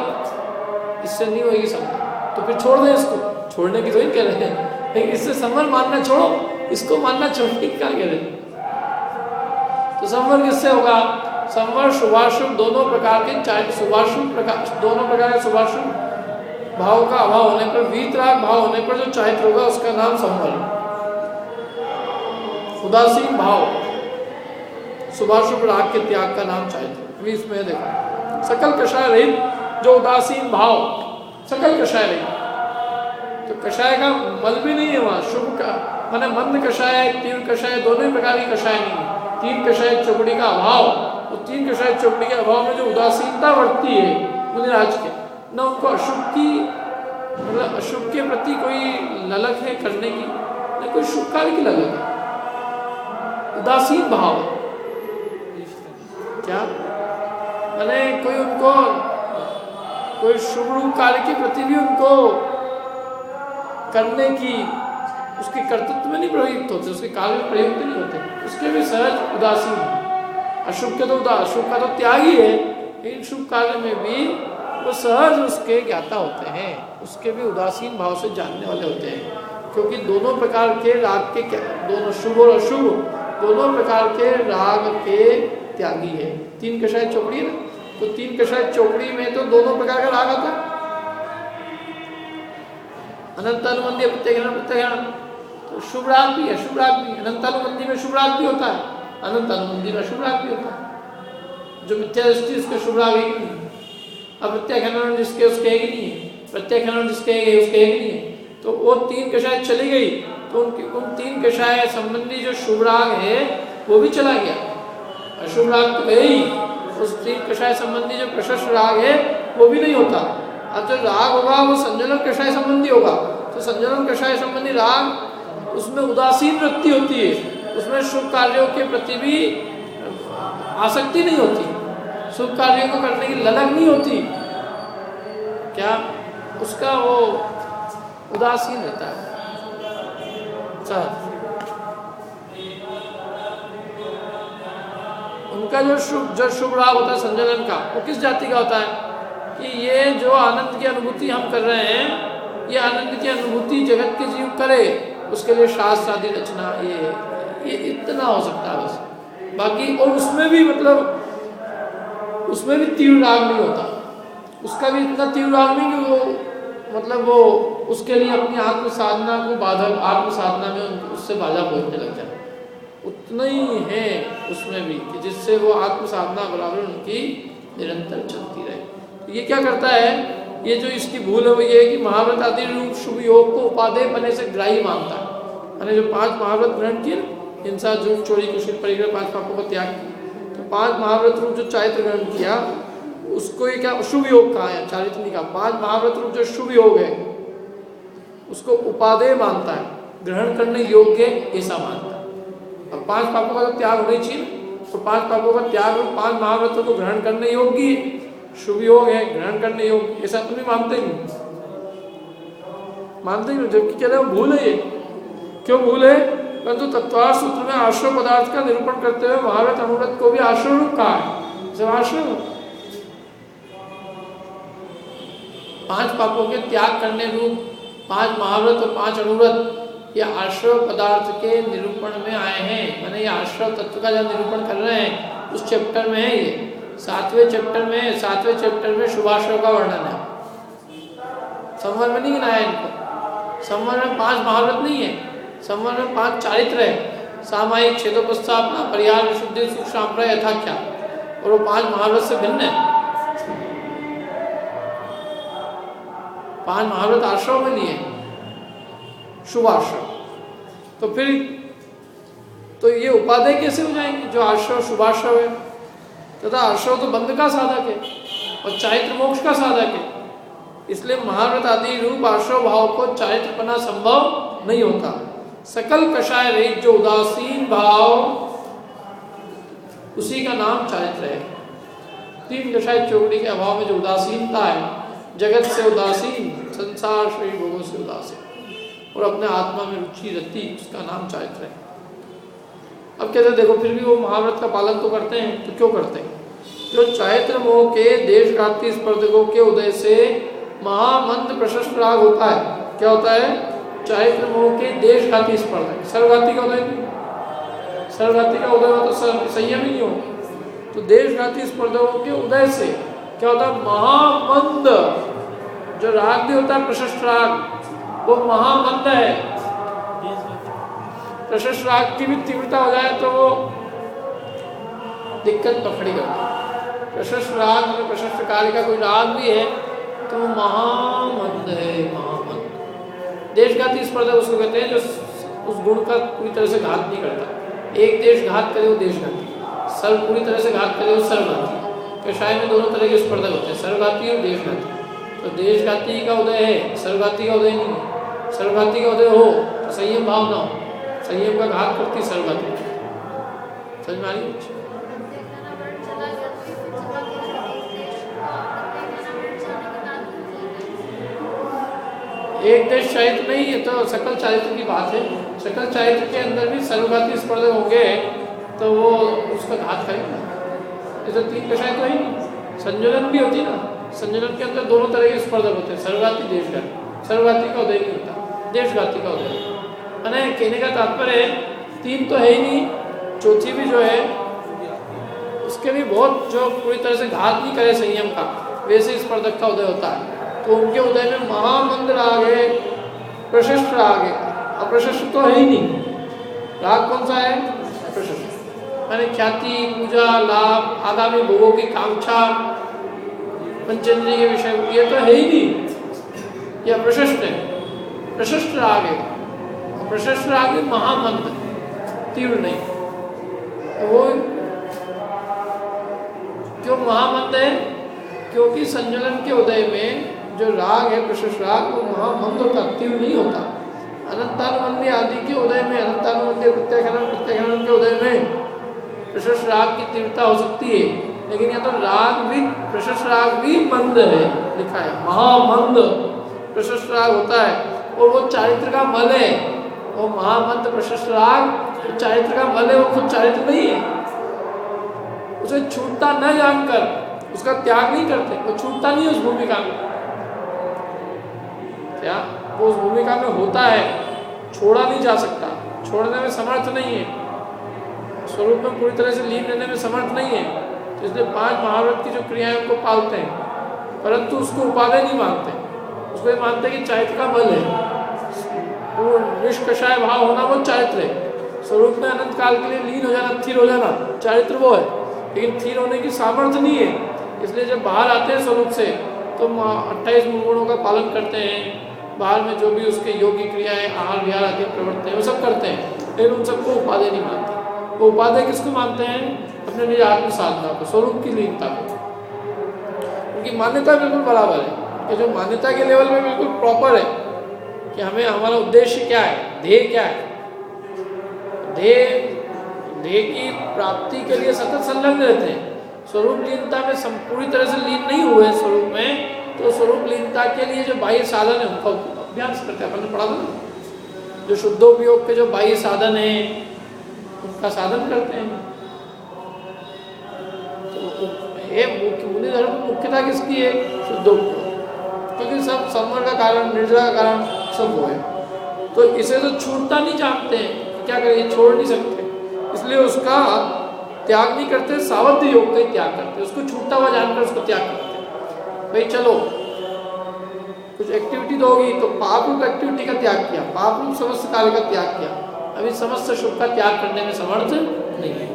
इससे नहीं होगी संवर, तो फिर छोड़ दे इसको। छोड़ने की तो ही कह रहे हैं, लेकिन इससे संवर मानना छोड़ो, इसको मानना छोड़ने की क्या कह रहे हैं। तो संवर किससे होगा, संवर शुभाशुभ दोनों प्रकार के, चाहे शुभाशुभ प्रकार दोनों प्रकार के शुभाशुभ भाव का अभाव होने पर, वीतराग भाव होने पर जो चारित्र होगा उसका नाम संवर। उदासीन भाव शुभाशुभ राग के त्याग का नाम चारित्र। अभी इसमें देखो, सकल कषाय रहित जो उदासीन भाव, सकल कषाय रहित, तो कषाय का मल भी नहीं है वहाँ, शुभ का माने मंद कषाय, तीव्र कषाय, दोनों ही प्रकार की कषाय नहीं है। तीन कषाय चौकड़ी का अभाव, तो तीन कषाय चौकड़ी के अभाव में जो उदासीनता बढ़ती है मुनिराज के, न उनको अशुभ की मतलब अशुभ के प्रति कोई ललक है करने की, न कोई शुभ कार्य की ललक है, उदासीन भाव। क्या मैंने कोई उनको कोई शुभ रूप कार्य के प्रति भी उनको करने की, उसके कर्तृत्व में नहीं प्रयुक्त होते, उसके कार्य में प्रयुक्त नहीं होते, उसके भी सहज उदासीन है। अशुभ के तो अशुभ का तो त्याग ही है, लेकिन शुभ कार्य में भी वो सहज उसके ज्ञाता होते हैं, उसके भी उदासीन भाव से जानने वाले होते हैं। क्योंकि दोनों प्रकार के राग के, दोनों शुभ और अशुभ दोनों प्रकार के राग के त्यागी है। तीन कषाय चौकड़ी है ना, तो तीन कषाय चौकड़ी में तो दोनों प्रकार का राग आता है, अनंतानुबंधी प्रत्येक प्रत्येक, तो शुभ राग भी है, शुभ राग भी, अनंतानुबंधी में शुभ राग भी होता है, अनंतानुबंधी में शुभ राग भी होता है। जो मिथ्या दृष्टि उसका शुभ राग एक नहीं है, अब प्रत्येक जिसके उसके एक नहीं है, प्रत्येक जिसके उसके एक नहीं है। तो वो 3 कषाय चली गई, तो उन 3 कषाय संबंधी जो शुभ राग है वो भी चला गया, अशुभ राग तो गए ही। उस 3 कषाय संबंधी जो प्रशस्त राग है वो भी नहीं होता। अब जो राग होगा वो संजलन कषाय संबंधी होगा, तो संजलन कषाय संबंधी राग उसमें उदासीन वृत्ति होती है, उसमें शुभ कार्यों के प्रति भी आसक्ति नहीं होती, शुभ कार्यों को करने की ललक नहीं होती, क्या उसका वो उदासीन रहता है। उनका जो शुभ राग होता है संजलन का, वो किस जाति का होता है कि ये जो आनंद की अनुभूति हम कर रहे हैं, ये आनंद की अनुभूति जगत के जीव करे, उसके लिए शास्त्र आदि रचना, ये इतना हो सकता है बस। बाकी और उसमें भी मतलब उसमें भी तीव्र राग नहीं होता, उसका भी इतना तीव्र राग नहीं कि वो मतलब वो उसके लिए अपनी आत्म साधना को बाधक, आत्म साधना में उससे बाधा पहुंचने लग जाए। उतना ही है उसमें भी कि जिससे वो आत्म साधना बराबर उनकी निरंतर चलती रहे। तो ये क्या करता है, ये जो इसकी भूल है वो ये है कि महाव्रत आदि रूप शुभ योग को उपादेय बने से ग्राही मानता है। मैंने जो 5 महाव्रत ग्रहण किए, हिंसा, झूठ, चोरी, कुशील, परिग्रह, 5 पापों का त्याग किया, तो 5 महाव्रत रूप जो चारित्र ग्रहण किया उसको ये क्या शुभ योग कहा है, चारित्र नहीं कहा। 5 महाव्रत रूप जो शुभ योग है उसको उपादेय मानता है, ग्रहण करने योग्य ऐसा मानता है। अब 5 पापों का तो त्याग होना ही चाहिए, तो 5 पापों का त्याग और 5 महाव्रतों को ग्रहण करने योग्य शुभ योग है, ग्रहण करने योग्य, ऐसा तो नहीं मानते ही, मानते ही जबकि कह रहे हैं भूल है। ये क्यों भूल है? परंतु तत्वार्थ सूत्र में आश्रय पदार्थ का निरूपण करते हुए महाव्रत अनुव्रत को भी आश्रय रूप कहा है। जब आश्रय 5 पापों के त्याग करने रूप 5 महाव्रत और 5 अनुव्रत ये आश्रय पदार्थ के निरूपण में आए हैं। मैंने ये आश्रय तत्व का जब निरूपण कर रहे हैं उस चैप्टर में है, ये 7वें चैप्टर में शुभाश्रय का वर्णन है। संवर में नहीं गिनाया इनको, संवर में 5 महाव्रत नहीं है, संवर में 5 चारित्र है, सामायिक, छेदोपस्थापना, परिहार, विशुद्धि, सुख, सांप्रदाय, यथाख्या, और वो 5 महाव्रत से भिन्न है। 5 महाव्रत आश्रम में लिए शुभाश्रय, तो फिर तो ये उपादेय कैसे हो जाएंगे जो आश्रय शुभाश्रय है? तथा आश्रय तो बंध का साधक है और चारित्र मोक्ष का साधक है, इसलिए महाव्रत आदि रूप आश्रय भाव को चारित्रपना संभव नहीं होता। सकल कषाय रहित जो उदासीन भाव उसी का नाम चारित्र है। 3 कषाय चौकड़ी के अभाव में जो उदासीनता है, जगत से उदासीन, संसार शरीर भोगों से उदासीन और अपने आत्मा में रुचि रखती, उसका नाम चारित्र है। अब कहते देखो फिर भी वो महाव्रत का पालन तो करते हैं, तो क्यों करते हैं? जो चारित्र मोह के देशघाती स्पर्धकों के उदय से महामंद प्रशस्त राग होता है। क्या होता है? चारित्र मोह के देशघाती स्पर्धक। सर्वघाती का उदय नहीं, सर्वघाती का उदय हो तो संयम ही नहीं हो, तो देशघाती स्पर्धकों के उदय से क्या होता है? महामंद जो राग भी होता है, प्रशस्त राग, वो महामंद है। प्रशस्त राग की भी तीव्रता हो जाए तो वो दिक्कत पकड़ी करती है। प्रशस्त राग में प्रशस्त कार्य का कोई राग भी है तो महामंद है, महामंद। देशघाती स्पर्धा उसको कहते हैं जो उस गुण का पूरी तरह से घात नहीं करता। एक देश घात करे वो देशघाती, सर्व पूरी तरह से घात करे वो सर्वघाती। कषाय में दोनों तरह के स्पर्धक होते हैं, सर्वघाती और देशघाती। तो देशघाती का उदय है, सर्वघाती का उदय नहीं है। सर्वघाती का उदय हो तो संयम भाव ना हो, संयम का घात करती सर्वघाती। समझ में आ रही है? एक देश चारित्र नहीं है तो सकल चारित्र की बात है। सकल चारित्र के अंदर भी सर्वघाती स्पर्धक होंगे तो वो उसका घात करेगा। जैसे 3 कषाय तो ही संयोजन भी होती ना, संयोजन के अंदर दोनों तरह के स्पर्धक होते हैं, सर्वघाती, देशघाती। सर्वघाती का उदय नहीं होता, देशघाती का उदय। मैंने कहने का तात्पर्य 3 तो है ही नहीं, चौथी भी जो है उसके भी बहुत जो पूरी तरह से घात नहीं करे संयम का, वैसे स्पर्धक का उदय होता है। तो उनके उदय में महामंद राग है, प्रशिष्ट राग है, अप्रशिष्ट तो है ही नहीं। राग कौन सा है? प्रशिष्ट। मैंने ख्याति, पूजा, लाभ, आगामी भोगों की कांक्षा, पंचेंद्रिय के विषय, ये तो है ही नहीं, ये अप्रशिष्ट है। प्रशिष्ट राग है, प्रशिष्ट राग है महामंद, तीव्र नहीं। तो वो क्यों महामंद है? क्योंकि संजलन के उदय में जो राग है प्रशिष्ट राग, वो महामंद होता, तीव्र नहीं होता। अनंतानुबंधी आदि के उदय में, अनंतानुबंधी प्रत्येक के उदय में प्रशिष्ट राग की तीव्रता हो सकती है, लेकिन यह तो राग भी, प्रशिष्ट राग भी मंद है, लिखा है महामंद प्रशिष्ट राग होता है। और वो चारित्र का मल है, वो महामंद प्रशिष्ट राग चारित्र का मल है, वो खुद चारित्र नहीं है। उसे छूटता न जानकर उसका त्याग नहीं करते, वो छूटता नहीं है उस भूमिका में। क्या वो उस भूमिका में होता है, छोड़ा नहीं जा सकता, छोड़ने में समर्थ नहीं है, स्वरूप में पूरी तरह से लीन रहने में समर्थ नहीं है। तो इसलिए 5 महाव्रत की जो क्रियाएं उनको पालते हैं, परंतु उसको उपादेय नहीं मानते, उसको ये मानते हैं कि चारित्र का बल है। वो निष्कषाय भाव होना वो चारित्र है, स्वरूप में अनंत काल के लिए लीन हो जाना, स्थिर हो जाना, चारित्र वो है। लेकिन स्थिर होने की सामर्थ्य नहीं है, इसलिए जब बाहर आते हैं स्वरूप से तो 28 गुणों का पालन करते हैं, बाहर में जो भी उसके योगी क्रियाएं, आहार विहार आदि प्रवृत्ति हैं वो सब करते हैं, लेकिन उन सबको उपादेय नहीं मानते। वो उपादेय किसको मानते हैं? अपने निज आत्म साधना को, स्वरूप की लीनता को। उनकी मान्यता बिल्कुल बराबर है, कि जो मान्यता के लेवल में बिल्कुल प्रॉपर है कि हमें, हमारा उद्देश्य क्या है, ध्येय क्या है, ध्येय की प्राप्ति के लिए सतत संलग्न रहते हैं। स्वरूप लीनता में पूरी तरह से लीन नहीं हुए स्वरूप में, तो स्वरूप लीनता के लिए जो बाह्य साधन है उनका अभ्यास करते हैं। अपन ने पढ़ा था जो शुद्धोपयोग के जो बाह्य साधन है उनका साधन करते हैं। तो मुनि धर्म में मुख्यता किसकी है? शुद्धोपयोग, क्योंकि सब संवर का कारण, निर्जरा का कारण सब वो है। तो इसे तो छूटता नहीं जानते हैं, क्या करें, छोड़ नहीं सकते, इसलिए उसका त्याग नहीं करते, सावध योग का त्याग करते, उसको छूटता हुआ जानकर उसको त्याग करते। भाई चलो कुछ एक्टिविटी तो होगी, तो पाप रूप एक्टिविटी का त्याग किया, पाप रूप समस्त कार्य का त्याग किया, अभी समस्त शुभ का त्याग करने में समर्थ नहीं है।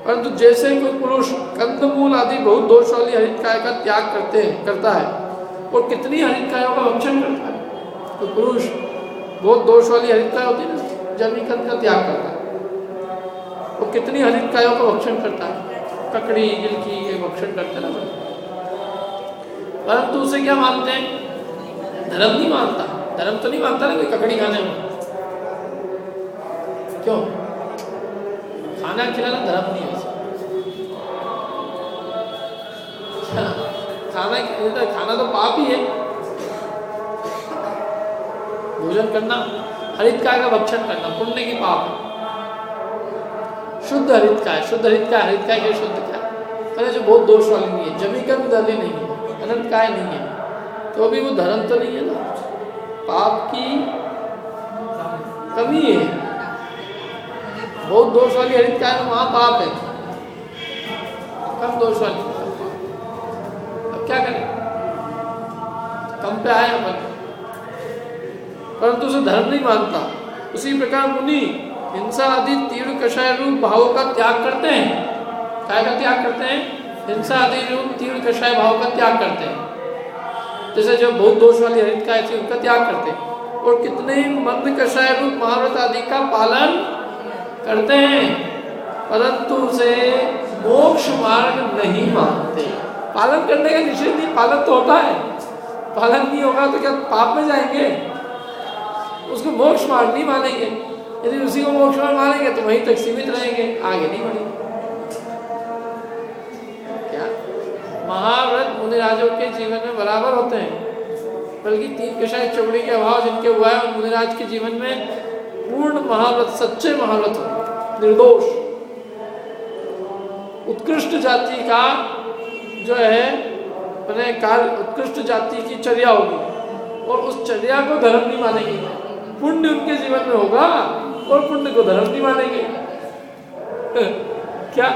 परंतु जैसे कोई पुरुष कंदमूल आदि बहुत दोष वाली हरितकाय का त्याग करता है, और कितनी हरितकायों का भक्षण करता है। तो पुरुष बहुत दोष वाली हरितकाय होती है ना, जमीकंद का त्याग करता है, वो कितनी हरितकायों का भक्षण करता है, ककड़ी, गिलकी, ये भक्षण करते ना। परंतु उसे क्या मानते हैं? धर्म नहीं मानता, धर्म तो नहीं मानता ना कोई ककड़ी खाने में। क्यों? खाना खिलाना धर्म नहीं है। खाना तो पाप ही है, भोजन करना, हरितकाय का भक्षण करना पुण्य की पाप है। शुद्ध हरितकाय, शुद्ध हरितकाय, हरितकाय के शुद्ध क्या है, जो बहुत दोष वाली नहीं है, जमीकंद दली नहीं है, अनंतकाय नहीं है, तो भी वो धर्म तो नहीं है ना, पाप की कमी है। बहुत दोष वाली हरितकाय में महापाप है, कम दोष वाली। अब क्या करें, कम पे आए अपन, परंतु उसे धर्म नहीं मानता। उसी प्रकार मुनि हिंसा आदि तीव्र कषाय रूप भावों का त्याग करते हैं। काय का त्याग करते हैं? हिंसा आदि रूप तीव्र कषाय भाव का त्याग करते हैं। जैसे जो बहुत दोष वाली हरितकाय थी उनका त्याग करते हैं, और कितने मंद कषाय रूप महाव्रत आदि का पालन करते हैं, परंतु उसे मोक्ष मार्ग नहीं मानते। पालन करने का निषेध नहीं, पालन तो होता है, पालन नहीं होगा तो क्या पाप में जाएंगे? उसको मोक्ष मार्ग नहीं मानेंगे। यदि उसी को मोक्ष मार्ग मानेंगे तो वहीं तक सीमित रहेंगे, आगे नहीं बढ़ेंगे। क्या महाव्रत मुनिराजों के जीवन में बराबर होते हैं, बल्कि 3 कषाय चौड़ी के अभाव जिनके हुआ है उन मुनिराज के जीवन में पूर्ण महाव्रत, सच्चे महाव्रत होंगे, निर्दोष उत्कृष्ट जाति का जो है अपने काल, उत्कृष्ट जाति की चर्या होगी, और उस चर्या को धर्म नहीं मानेंगे। पुण्य उनके जीवन में होगा और पुण्य को धर्म नहीं मानेंगे। क्या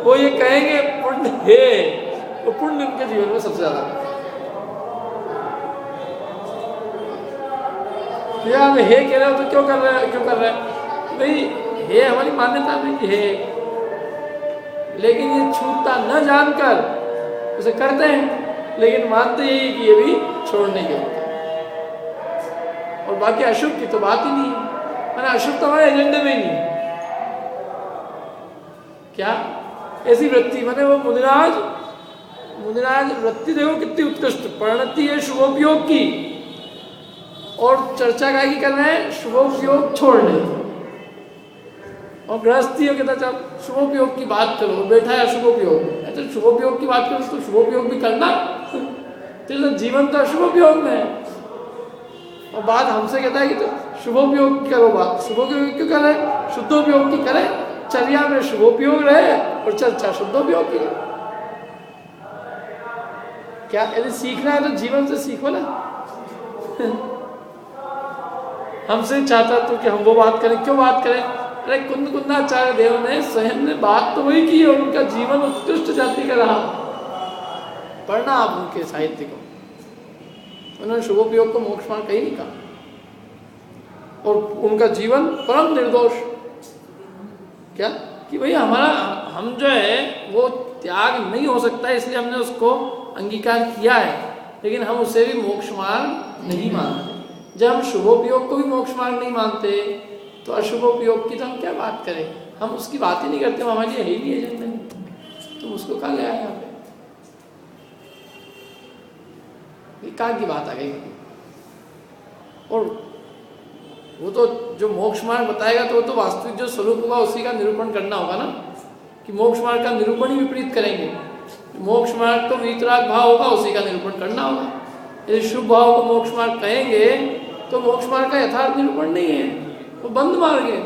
वो ये कहेंगे पुण्य है, वो पुण्य उनके जीवन में सबसे ज्यादा। भैया आप हे कह रहे हो तो क्यों कर रहे हो, क्यों कर रहे हैं भाई? हे हमारी मान्यता में कि है, लेकिन ये छूटता न जानकर उसे करते हैं, लेकिन मानते ही कि ये भी छोड़ने के होता है। और बाकी अशुभ की तो बात ही नहीं है, मैंने अशुभ तो हमारे एजेंडे में ही नहीं है। क्या ऐसी वृत्ति, मैंने वो मुनिराज वृत्ति देखो कितनी उत्कृष्ट, परिणति है शुभोपयोग की, और चर्चा का की कर रहे हैं शुभोपयोग छोड़ने। और गृहस्थी कहता चल शुभोपयोग की बात करो, बैठा है शुभोपयोग, तो शुभोपयोग की बात करो तो शुभोपयोग भी करना, तो जीवन तो अशुभोपयोग में है। और बात हमसे कहता है कि तो शुभोपयोग की करो, बात शुभोपयोग क्यों करे, शुद्धोपयोग की करे, चर्या में शुभोपयोग रहे और चर्चा शुद्धोपयोग की। क्या यदि सीखना है तो जीवन से सीखो ना। हमसे चाहता तो कि हम वो बात करें, क्यों बात करें? अरे कुंदाचार्य देव ने स्वयं ने बात तो वही की, और उनका जीवन उत्कृष्ट जाति का रहा। पढ़ना आप उनके साहित्य को, उन्होंने शुभोपयोग को मोक्ष मार्ग कहीं नहीं कहा, और उनका जीवन परम निर्दोष। क्या कि भाई हमारा, हम जो है वो त्याग नहीं हो सकता, इसलिए हमने उसको अंगीकार किया है, लेकिन हम उसे भी मोक्ष मार्ग नहीं मानते। जब हम शुभोपयोग को भी मोक्ष मार्ग नहीं मानते तो अशुभोपयोग की तो हम क्या बात करें? हम उसकी बात ही नहीं करते, वो हमारे लिए है ही नहीं एजेंडे में, तो उसको कहाँ ले आए यहाँ पे? कहाँ की बात आ गई? और वो तो जो मोक्ष मार्ग बताएगा तो वो तो वास्तविक जो स्वरूप होगा उसी का निरूपण करना होगा ना, कि मोक्ष मार्ग का निरूपण ही विपरीत करेंगे। मोक्ष मार्ग तो वीतराग भाव होगा, उसी का निरूपण करना होगा। यदि शुभ भाव को मोक्ष मार्ग कहेंगे तो मोक्ष मार्ग का यथार्थ निरूपण नहीं है, वो बंद मार्ग है।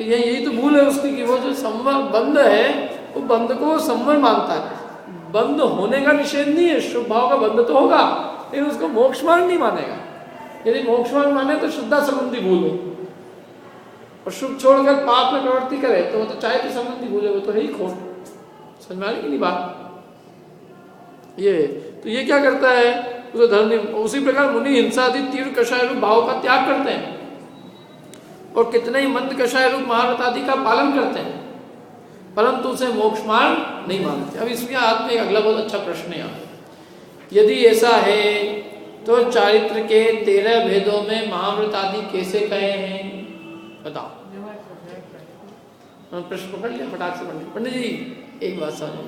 यही तो भूल है उसकी कि वो जो संवर बंद है वो बंद को संवर मानता है। बंद होने का निषेध नहीं है, शुभ भाव का बंद तो होगा, लेकिन उसको मोक्ष मार्ग नहीं मानेगा। यदि मोक्ष मार्ग माने तो शुद्धा संबंधी भूल हो, और शुभ छोड़कर पाप में प्रवृत्ति करे तो वो तो चाहे तो संबंधी भूल है, वो तो है ही खोट। समझ में आ रही कि नहीं बात? ये क्या करता है उसे धर्म। उसी प्रकार मुनि हिंसा आदि तीव्र कषाय रूप भाव का त्याग करते हैं, और कितने ही मंद कषाय रूप महाव्रत आदि का पालन करते हैं, परंतु उसे मोक्ष मार्ग नहीं मानते। अब इसके हाथ में एक अगला बहुत अच्छा प्रश्न है, यदि ऐसा है तो चारित्र के 13 भेदों में महाव्रत आदि कैसे कहे हैं? बताओ। प्रश्न पकड़ लिया, फटाक से पंडित जी एक बात समझो,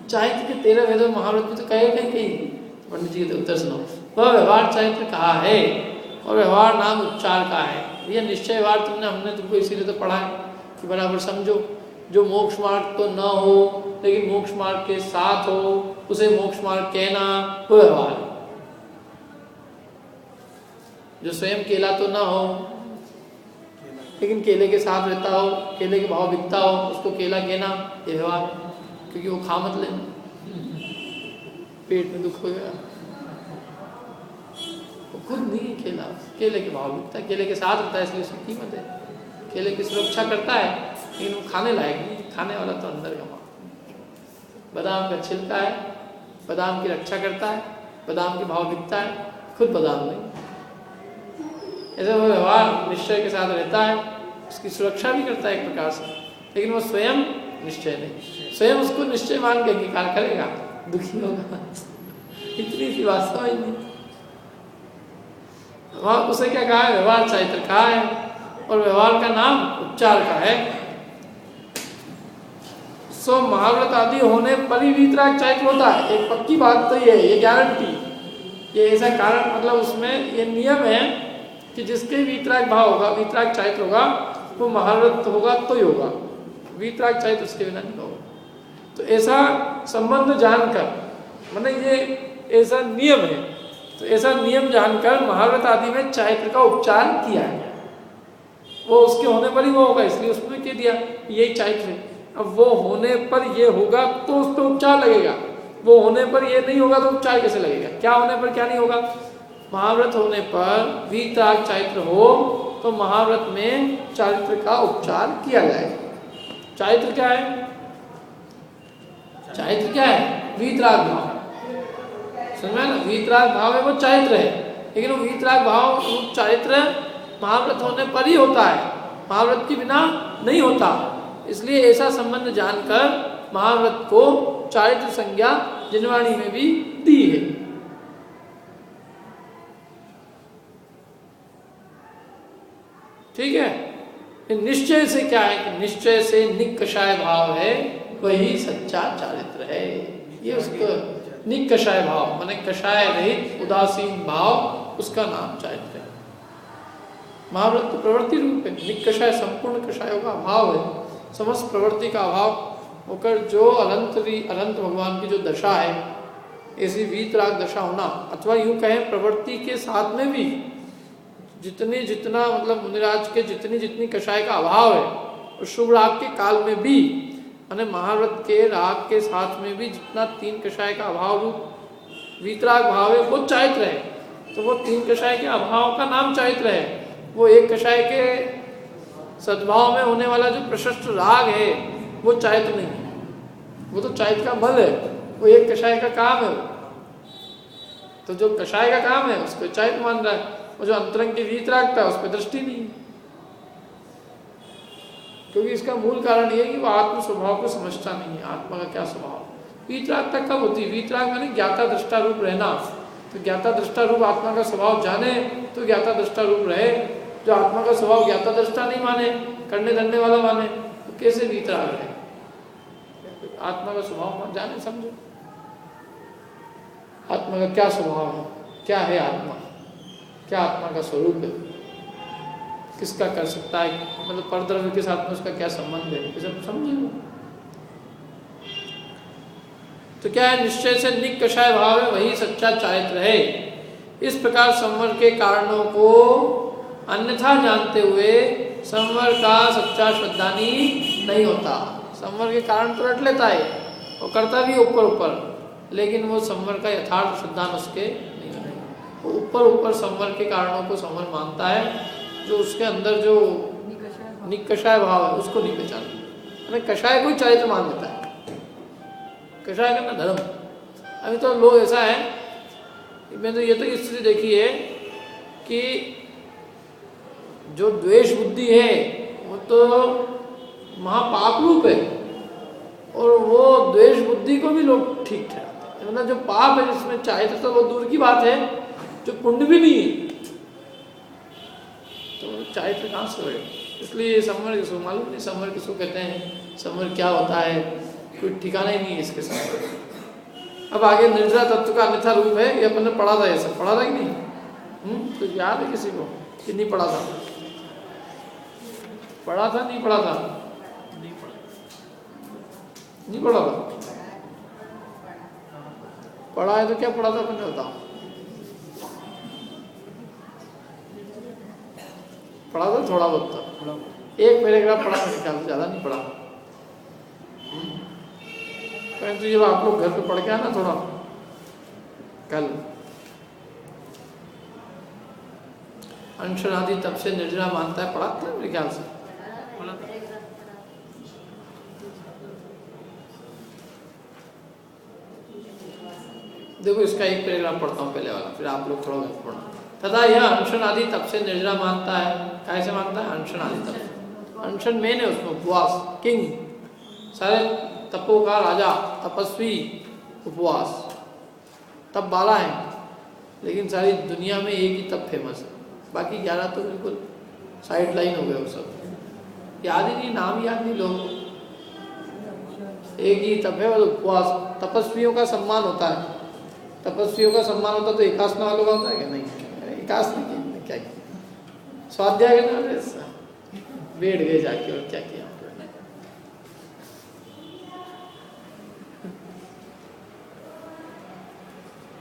चारित्र के 13 भेदों में महाव्रत भी तो कहे कहीं। पंडित जी उत्तर सुनो। वह व्यवहार चारित्र कहा है, और व्यवहार नाम उपचार का है। यह निश्चय व्यवहार हमने तुमको इसीलिए तो पढ़ा है कि बराबर समझो। जो मोक्ष मार्ग तो न हो लेकिन मोक्ष मार्ग के साथ हो, उसे मोक्ष मार्ग कहना वो व्यवहार है। जो स्वयं केला तो ना हो लेकिन केले के साथ रहता हो, केले के भाव बिकता हो, उसको केला कहना ये व्यवहार है। क्योंकि वो खा मत लेना, पेट में दुख हो गया, वो खुद नहीं केला, केले के भाव बिकता है, केले के साथ रहता है इसलिए उसकी कीमत है। केले की सुरक्षा करता है लेकिन वो खाने लायक नहीं, खाने वाला तो अंदर का भाव। बादाम का छिलका है, बादाम की रक्षा करता है, बादाम के भाव बिकता है, खुद बादाम नहीं। ऐसे वो व्यवहार निश्चय के साथ रहता है, उसकी सुरक्षा भी करता है एक प्रकार से, लेकिन वो स्वयं निश्चय नहीं। स्वयं उसको निश्चय मान के अंगीकार करेगा, दुखी होगा। इतनी सी बात समझ नहीं। वहाँ उसे क्या कहा है? व्यवहार चारित्र कहा है, और व्यवहार का नाम उपचार का है। सो महाव्रत आदि होने पर ही वीतराग चारित्र होता है, एक पक्की बात तो ये है, ये गारंटी, ये ऐसा कारण, मतलब उसमें ये नियम है कि जिसके वीतराग भाव होगा, वीतराग चारित्र होगा, वो महाव्रत होगा तो ही होगा, वीतराग चारित्र उसके बिना नहीं होगा। तो ऐसा संबंध जानकर, मतलब ये ऐसा नियम है, तो ऐसा नियम जानकर महाव्रत आदि में चारित्र का उपचार किया है। वो उसके होने पर ही वो होगा, इसलिए उसमें कह दिया यही चारित्र है। अब वो होने पर ये होगा तो उस पर उपचार लगेगा, वो होने पर ये नहीं होगा तो उपचार कैसे लगेगा? क्या होने पर क्या नहीं होगा? महाव्रत होने पर वीतराग चारित्र हो तो महाव्रत में चारित्र का उपचार किया जाएगा। चारित्र क्या है? चारित्र क्या है? वीतराग भाव। समझ में ना? वीतराग भाव है वो चारित्र है, लेकिन वो वीतराग भाव चारित्र महाव्रत होने पर ही होता है, महाव्रत के बिना नहीं होता। इसलिए ऐसा संबंध जानकर महाव्रत को चारित्र संज्ञा जिनवाणी में भी दी है। ठीक है। निश्चय से क्या है कि निश्चय से निकषाय भाव है, वही सच्चा चारित्र है। ये उसको निकषाय भाव माने कषाय रहित उदासीन भाव, उसका नाम चारित्र है। महाव्रत तो प्रवृत्ति रूप है, निकषाय संपूर्ण कषायों का अभाव है, समस्त प्रवृत्ति का अभाव होकर जो अनंत भगवान की जो दशा है, ऐसी वीतराग दशा होना, अथवा यूं कहें प्रवृत्ति के साथ में भी जितना मतलब मुनिराज के जितनी कषाय का अभाव है, और शुभ राग के काल में भी माने महाव्रत के राग के साथ में भी जितना 3 कषाय का अभाव रूप वीतराग भाव है, वो चारित्र है। तो वो 3 कषाय के अभाव का नाम चारित्र है। वो एक कषाय के सद्भाव में होने वाला जो प्रशस्त राग है, वो चारित्र नहीं है, वो तो चारित्र का बल है, वो एक कषाय का काम है। तो जो कषाय का काम है उसको चारित्र मान रहा है, और जो अंतरंग की वीतरागता है उस पर दृष्टि नहीं है। क्योंकि इसका मूल कारण ये है कि वो आत्म स्वभाव को समझता नहीं है, आत्मा का क्या स्वभाव। वीतरागता कब होती है? वीतराग माने ज्ञाता दृष्टा रूप रहना। तो ज्ञाता दृष्टा रूप आत्मा का स्वभाव जाने तो ज्ञाता दृष्टा रूप रहे। जो आत्मा का स्वभाव ज्ञाता दृष्टा नहीं माने, करने धरने वाला माने, तो कैसे वीतराग रहे? आत्मा का स्वभाव जाने समझो, आत्मा का क्या स्वभाव है, क्या है आत्मा, क्या आत्मा का स्वरूप है, किसका कर सकता है, मतलब परद्रव्य के साथ में उसका क्या संबंध है, ये सब समझो। तो क्या है? निश्चय से निकषाय भाव है, वही सच्चा चारित्र है। इस प्रकार संवर के कारणों को अन्यथा जानते हुए संवर का सच्चा श्रद्धानी नहीं होता। संवर के कारण तो रट लेता है और करता भी ऊपर, लेकिन वो संवर का यथार्थ श्रद्धान उसके नहीं है। वो ऊपर संवर के कारणों को संवर मानता है, जो उसके अंदर जो निकषाय भाव है उसको नहीं पहचानता। कषाय कोई चारित्र मान लेता है, कषाय करना धर्म। अभी तो लोग ऐसा है, मैंने तो ये तो स्थिति देखी है कि जो द्वेष बुद्धि है वो तो महापाप रूप है, और वो द्वेष बुद्धि को भी लोग ठीक ठहराते हैं। मतलब जो पाप है जिसमें चारित्र तो वो दूर की बात है, जो पुण्य भी नहीं है तो चारित्र कहाँ से होगा? इसलिए संवर किसको मालूम नहीं, संवर किसको कहते हैं, संवर क्या होता है, कोई ठिकाना ही नहीं है इसके साथ। अब आगे निर्जरा तत्व का अन्यथा रूप है, ये अपन ने पढ़ा था, ये सब पढ़ा था कि नहीं? तो याद है किसी को कि नहीं पढ़ा था? पढ़ा था नहीं पढ़ा था? नहीं पढ़ा था। पढ़ा है तो क्या पढ़ा था अपन ने बताओ? पढ़ा था थोड़ा बहुत था, एक पैराग्राफ पढ़ा मेरे ख्याल से, ज़्यादा नहीं पढ़ा। परंतु जब आप लोग घर पे पढ़ के आना थोड़ा कल, अंशनादि तब से निर्जरा मानता है, पढ़ा था मेरे ख्याल से। देखो इसका एक पैराग्राफ पढ़ता हूँ पहले वाला, फिर आप लोग थोड़ा घर पढ़ना। तथा यह अनशन आदि तब से निर्जरा मानता है। कैसे मानता है? अनशन आदि तब से। अनशन मेन है उसमें, उपवास, किंग, सारे तपों का राजा, तपस्वी, उपवास। तब 12 हैं, लेकिन सारी दुनिया में एक ही तप फेमस है, बाकी 11 तो बिल्कुल साइड लाइन हो गए। वो सब याद ही नहीं, नाम याद नहीं लोगों को। एक ही तप है, उपवास। तपस्वियों का सम्मान होता है, तपस्वियों का सम्मान होता तो एकासना वालों का होता है क्या? नहीं, एकास नहीं, क्या किया? स्वाध्याय करना, बैठ गए जाके और क्या किया?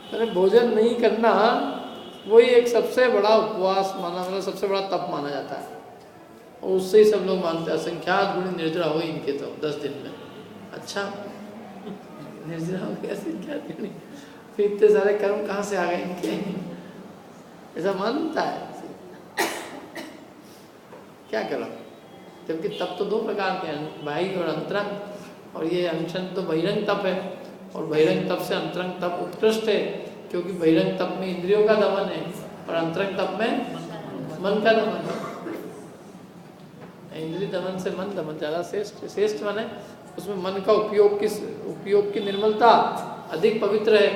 अरे भोजन नहीं करना वही एक सबसे बड़ा उपवास माना, मतलब सबसे बड़ा तप माना जाता है, और उससे ही सब लोग मानते हैं। असंख्यात गुण निर्जरा हो इनके तो 10 दिन में। अच्छा, निर्जरा हो गया असंख्यात गुण, फिर इतने सारे कर्म कहाँ से आ गए इनके? ऐसा मानता है। क्या करो? जबकि तप तो 2 प्रकार के हैं, बाह्य और अंतरंग, और ये अनशन तो बहिरंग तप है, और बहिरंग तप से अंतरंग तप उत्कृष्ट है, क्योंकि बहिरंग तप में इंद्रियों का दमन है और अंतरंग तप में मन का दमन है। इंद्रिय दमन से मन दमन ज़्यादा श्रेष्ठ मन है। उसमें मन का उपयोग की निर्मलता अधिक पवित्र है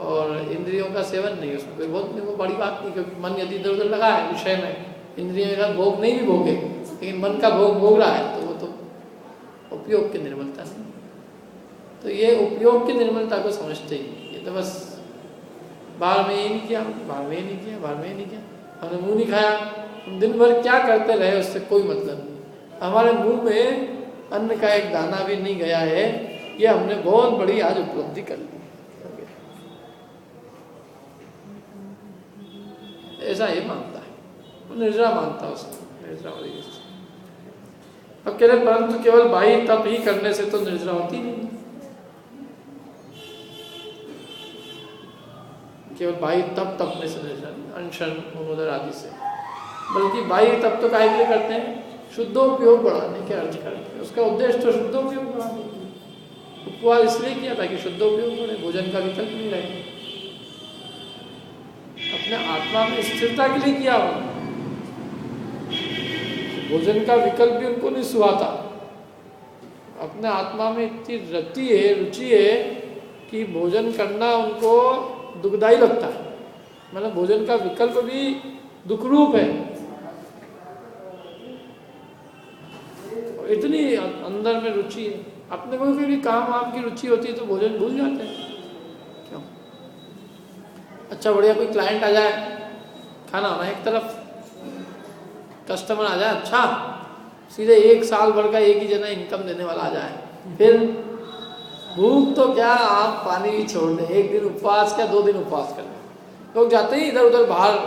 और इंद्रियों का सेवन नहीं। उसमें कोई बहुत नहीं, वो बड़ी बात नहीं, क्योंकि मन यदि इधर उधर लगा है विषय में, इंद्रियों का भोग नहीं भी भोगे, लेकिन मन का भोग रहा है, तो वो तो उपयोग की निर्मलता नहीं। तो ये उपयोग की निर्मलता को समझते ही, ये तो बस बाहर में ये नहीं किया, बाहर में ये नहीं किया, बाहर में ये नहीं किया, हमने मुँह नहीं खाया, हम दिन भर क्या करते रहे उससे कोई मतलब नहीं। हमारे मुंह में अन्न का एक दाना भी नहीं गया है, ये हमने बहुत बड़ी आज उपलब्धि कर ली। ऐसा ये मानता है, वो निर्जरा मानता है उसको, निर्जरा वाली। अब कह रहे परंतु केवल बाह्य तप ही करने से तो निर्जरा होती नहीं, केवल बाह्य तप तपने से निर्जरा नहीं, अनशन मनोदर आदि से, बल्कि बाह्य तप तो काहे के लिए करते हैं? शुद्धोपयोग बढ़ाने के अर्थ करते हैं। उसका उद्देश्य तो शुद्धोपयोग बढ़ाने के लिए। उपवास इसलिए किया ताकि शुद्धोपयोग बढ़े, भोजन का विकल्प नहीं रहे, अपने आत्मा में स्थिरता के लिए किया हो। भोजन का विकल्प भी उनको नहीं सुहाता, अपने आत्मा में इतनी रुचि है कि भोजन करना उनको दुखदायी लगता है, मतलब भोजन का विकल्प भी दुखरूप है। इतनी अंदर में रुचि है, अपने कोई भी काम वाम की रुचि होती है तो भोजन भूल जाते हैं। क्यों? अच्छा बढ़िया कोई क्लाइंट आ जाए, खाना होना एक तरफ, कस्टमर आ जाए, अच्छा सीधे 1 साल भर का एक ही जना इनकम देने वाला आ जाए, फिर भूख तो क्या, आप पानी भी छोड़ दें, 1 दिन उपवास क्या 2 दिन उपवास कर लें। लोग जाते ही इधर उधर बाहर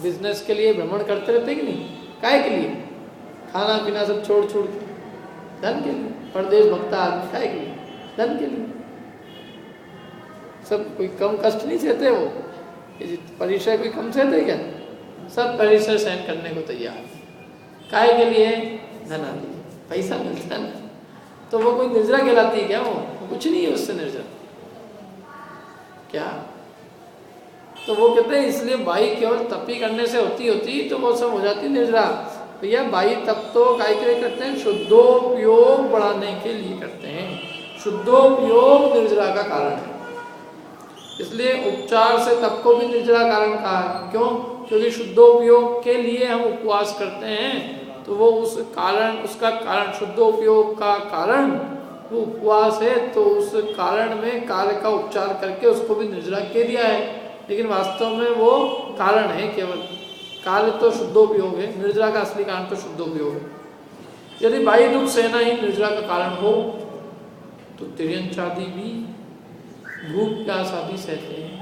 बिजनेस के लिए भ्रमण करते रहते कि नहीं, काहे के लिए? खाना पीना सब छोड़ छोड़ के, धन के लिए। परदेश भक्ता आदमी काहे के लिए? धन के लिए। सब कोई कम कष्ट नहीं सहते, वो परिचय कोई कम सहते क्या? सब परिचय सहन करने को तैयार, काहे के लिए? धन आदि, पैसा मिलता है। तो वो कोई निर्जरा कहलाती है क्या? वो कुछ नहीं है उससे निर्जरा क्या? तो वो कहते हैं इसलिए बाई केवल तपी करने से होती तो वो सब हो जाती निर्जरा। भैया बाई तप तो काय के लिए करते हैं? शुद्धोपयोग बढ़ाने के लिए करते हैं। शुद्धोपयोग निर्जरा का कारण है, इसलिए उपचार से तप को भी निर्जरा कारण कहा है। क्यों? क्योंकि शुद्धोपयोग के लिए हम उपवास करते हैं, तो वो उसका कारण शुद्धोपयोग का कारण वो उपवास है, तो उस कारण में कार्य का उपचार करके उसको भी निर्जरा कह दिया है। लेकिन वास्तव में वो कारण है, केवल कार्य तो शुद्धोपयोग है, निर्जरा का असली कारण तो शुद्धोपयोग है। यदि बाह्य दुख सहना ही निर्जरा का कारण हो तो तिर्यंचादि भी भूख प्यास आदि सहते हैं।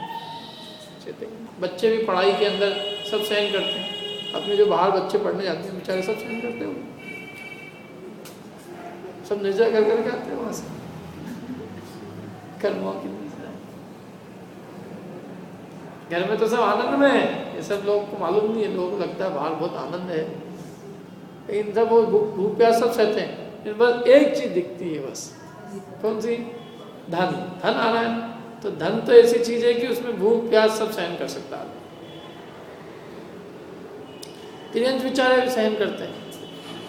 बच्चे भी पढ़ाई के अंदर सब सहन करते हैं, अपने जो बाहर बच्चे पढ़ने जाते हैं बेचारे सब सहन करते हैं, सब निर्जरा कर करके आते हैं वहाँ से, कर्मों की निर्जरा। घर में तो सब आनंद में है, ये सब लोग को मालूम नहीं है, लोगों को लगता है बाहर बहुत आनंद है, लेकिन सब वो भूख प्यास सब सहते हैं। बस एक चीज दिखती है, बस कौन सी? धन। धन आ रहा है तो धन तो ऐसी चीज है कि उसमें भूख प्यास सब सहन कर सकता है। तिर्यंच बेचारे भी सहन करते हैं,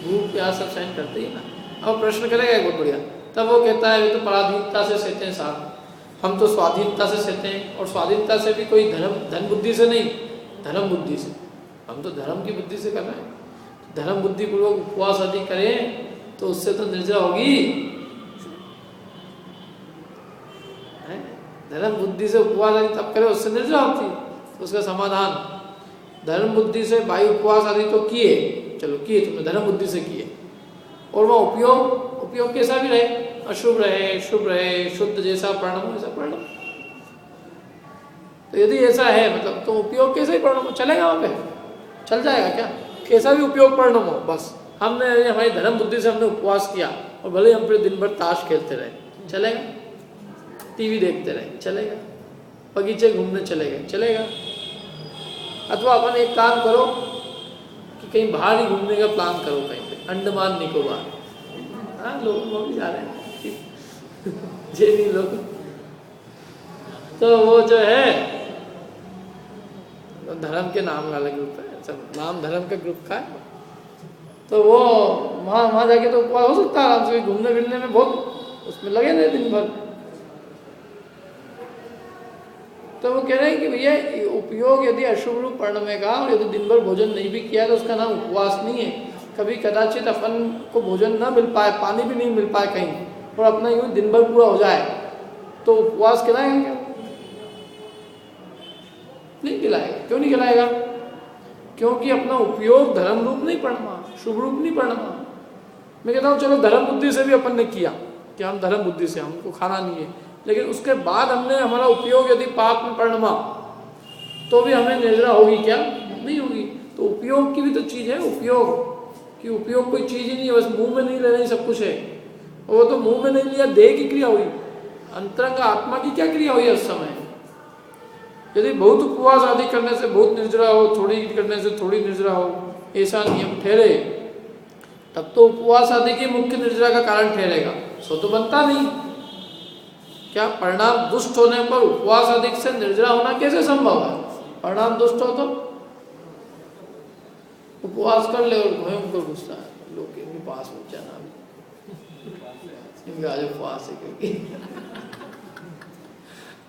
भूख प्यास सब सहन करते ही ना। अब प्रश्न करेगा बहुत बढ़िया, तब वो कहता है ये तो पराधीनता से सहते हैं साहब, हम तो स्वाधीनता से सहते हैं, और स्वाधीनता से भी कोई धन बुद्धि से नहीं, धर्म बुद्धि से। हम तो धर्म की बुद्धि से कर रहे हैं, धर्म बुद्धि पूर्वक उपवास आदि करें तो उससे तो निर्जरा होगी। धर्म बुद्धि से उपवास आदि तब करे उससे निर्जरा होती, तो उसका समाधान धर्म बुद्धि से बाह्य उपवास आदि तो किए, चलो किए तुमने धर्म बुद्धि से किए, और वह उपयोग कैसा भी रहे, अशुभ रहे शुभ रहे, शुद्ध जैसा परिणाम हो वैसा परिणाम। तो यदि ऐसा है मतलब तो उपयोग कैसे ही परिणाम चलेगा, वहाँ पे चल जाएगा क्या? कैसा भी उपयोग परिणाम हो, बस हमने हमारी धर्म बुद्धि से हमने उपवास किया और भले हम फिर दिन भर ताश खेलते रहे, चलेगा? टीवी देखते रहे, चलेगा? बगीचे घूमने चले गए, चलेगा? अथवा अपन एक काम करो कि कहीं बाहर ही घूमने का प्लान करो, कहीं पे अंडमान निकोबार, हाँ लोग भी जा रहे हैं जेनी लोग, तो वो जो है धर्म के नाम का अलग रूप है, सब नाम धर्म का ग्रुप का है। तो वो वहाँ जाके तो उपवास हो सकता है आराम से, घूमने फिरने में बहुत उसमें लगे रहे दिन भर। तो वो कह रहे हैं कि भैया उपयोग यदि अशुभ रूप परिणमेगा का और यदि दिन भर भोजन नहीं भी किया तो उसका नाम उपवास नहीं है। कभी कदाचित अपन को भोजन ना मिल पाए, पानी भी नहीं मिल पाए कहीं, और अपना यूँ दिन भर पूरा हो जाए तो उपवास खिलाएगा क्या? नहीं खिलाएगा। क्यों नहीं खिलाएगा? क्योंकि अपना उपयोग धर्म रूप नहीं पढ़ना, शुभ रूप नहीं पढ़ना। मैं कहता हूँ चलो धर्म बुद्धि से भी अपन ने किया कि हम धर्म बुद्धि से हमको खाना नहीं है, लेकिन उसके बाद हमने हमारा उपयोग यदि पाप में परिणमा तो भी हमें निर्जरा होगी क्या? नहीं होगी। तो उपयोग की भी तो चीज़ है, उपयोग कि उपयोग कोई चीज़ ही नहीं है, बस मुंह में नहीं लेना ही सब कुछ है। वो तो मुंह में नहीं लिया, देह की क्रिया हुई, अंतरंग आत्मा की क्या क्रिया हुई उस समय? यदि बहुत उपवास आदि करने से बहुत निर्जरा हो, थोड़ी करने से थोड़ी निर्जरा हो, ऐसा नियम ठहरे तब तो उपवास आदि की मुख्य निर्जरा का कारण ठहरेगा। सो तो बनता नहीं। क्या परिणाम दुष्ट होने पर उपवास अधिक से निर्जरा होना कैसे संभव है? परिणाम दुष्ट हो तो उपवास कर ले और भयंकर गुस्सा है लोग के पास में जाना इनका आज उपवास है क्योंकि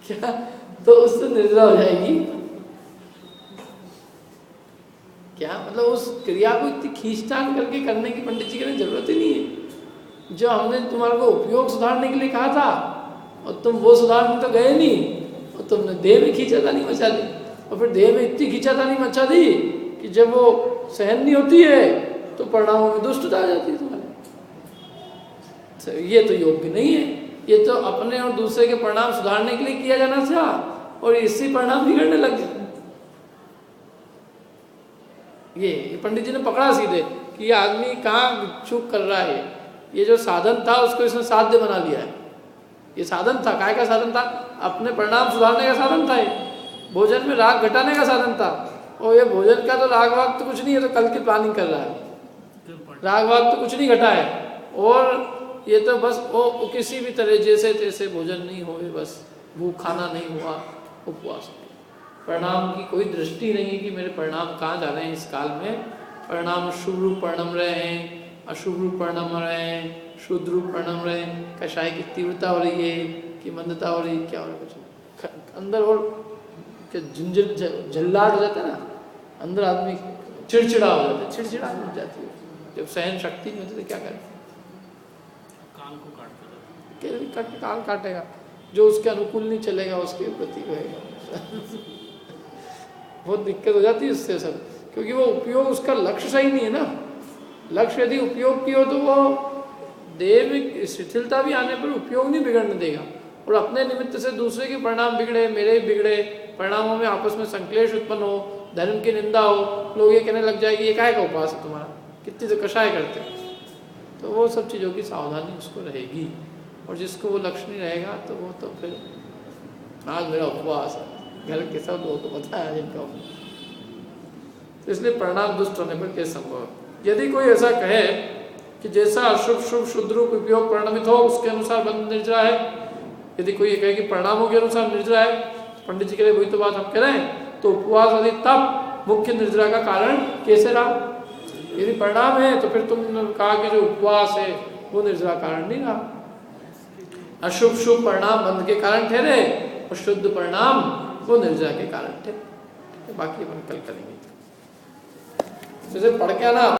क्या तो उससे निर्जरा हो जाएगी क्या? मतलब उस क्रिया को इतनी खींचतान करके करने की पंडित जी कहने जरूरत ही नहीं है। जो हमने तुम्हारे को उपयोग सुधारने के लिए कहा था और तुम वो सुधारने तो गए नहीं, और तुमने देह में खींचातानी मचा दी, और फिर देह में इतनी खींचातानी मचा दी कि जब वो सहन नहीं होती है तो परिणामों में दुष्टता आ जाती है तुम्हारे। ये तो योग्य नहीं है। ये तो अपने और दूसरे के परिणाम सुधारने के लिए किया जाना था और इसी परिणाम बिगड़ने लग गए। ये पंडित जी ने पकड़ा सीधे कि ये आदमी कहाँ चूक कर रहा है। ये जो साधन था उसको इसने साध्य बना लिया है। ये साधन था, काय का साधन था? अपने परिणाम सुधारने का साधन था। ये भोजन में राग घटाने का साधन था, और ये भोजन का तो राग वाग तो कुछ नहीं है, तो कल की प्लानिंग कर रहा है। राग वाग तो कुछ नहीं घटा है, और ये तो बस वो किसी भी तरह जैसे तैसे भोजन नहीं हुए, बस भूख खाना नहीं हुआ, उपवास। परिणाम की कोई दृष्टि नहीं है कि मेरे परिणाम कहाँ जा रहे हैं इस काल में। परिणाम शुभ रूप परिणम रहे हैं, अशुभ रूप परिणम रहे हैं, शुद्ध रूप परिणम रहे हैं, कषाय की तीव्रता हो रही है कि मंदता हो रही है, क्या हो रहा है कुछ अंदर, और झंझट झल्लाट हो जाता है ना अंदर, आदमी चिड़चिड़ा हो जाता है, चिड़चिड़ा हो जाती है। जब सहन शक्ति में होती है तो क्या करें? कान को काट कान काटेगा, जो उसके अनुकूल नहीं चलेगा उसके प्रति होएगा। बहुत दिक्कत हो जाती है इससे सब, क्योंकि वो उपयोग उसका लक्ष्य सही नहीं है ना। लक्ष्य यदि उपयोग की हो तो वो देह में शिथिलता भी आने पर उपयोग नहीं बिगड़ने देगा, और अपने निमित्त से दूसरे के परिणाम बिगड़े, मेरे बिगड़े, परिणामों में आपस में संक्लेश उत्पन्न हो, धर्म की निंदा हो, लोग ये कहने लग जाएगी ये काहे का उपवास है तुम्हारा, कितनी तो कषाय करते हैं। तो वो सब चीज़ों की सावधानी उसको रहेगी, और जिसको वो लक्ष्य नहीं रहेगा तो वो तो फिर आज मेरा उपवास है, घर के सब लोगों को पता है जिनका। तो इसलिए परिणाम दुष्ट होने पर कैसे संभव है? यदि कोई ऐसा कहे कि जैसा अशुभ शुभ शुद्ध रूप उपयोग परिणमित हो उसके अनुसार बंध निर्जरा है, यदि कोई ये कहे कि परिणामों के अनुसार निर्जरा है, पंडित जी कह रहे वही तो बात हम कह रहे हैं। तो उपवास यदि तब मुख्य निर्जरा का कारण कैसे रहा? यदि परिणाम है तो फिर तुमने कहा कि जो उपवास है वो निर्जरा कारण नहीं रहा। अशुभ शुभ परिणाम बंध के कारण ठहरे और शुद्ध परिणाम वो निर्जरा के कारण ठहरे। बाकी अपन कल करेंगे। जैसे पढ़ के आना।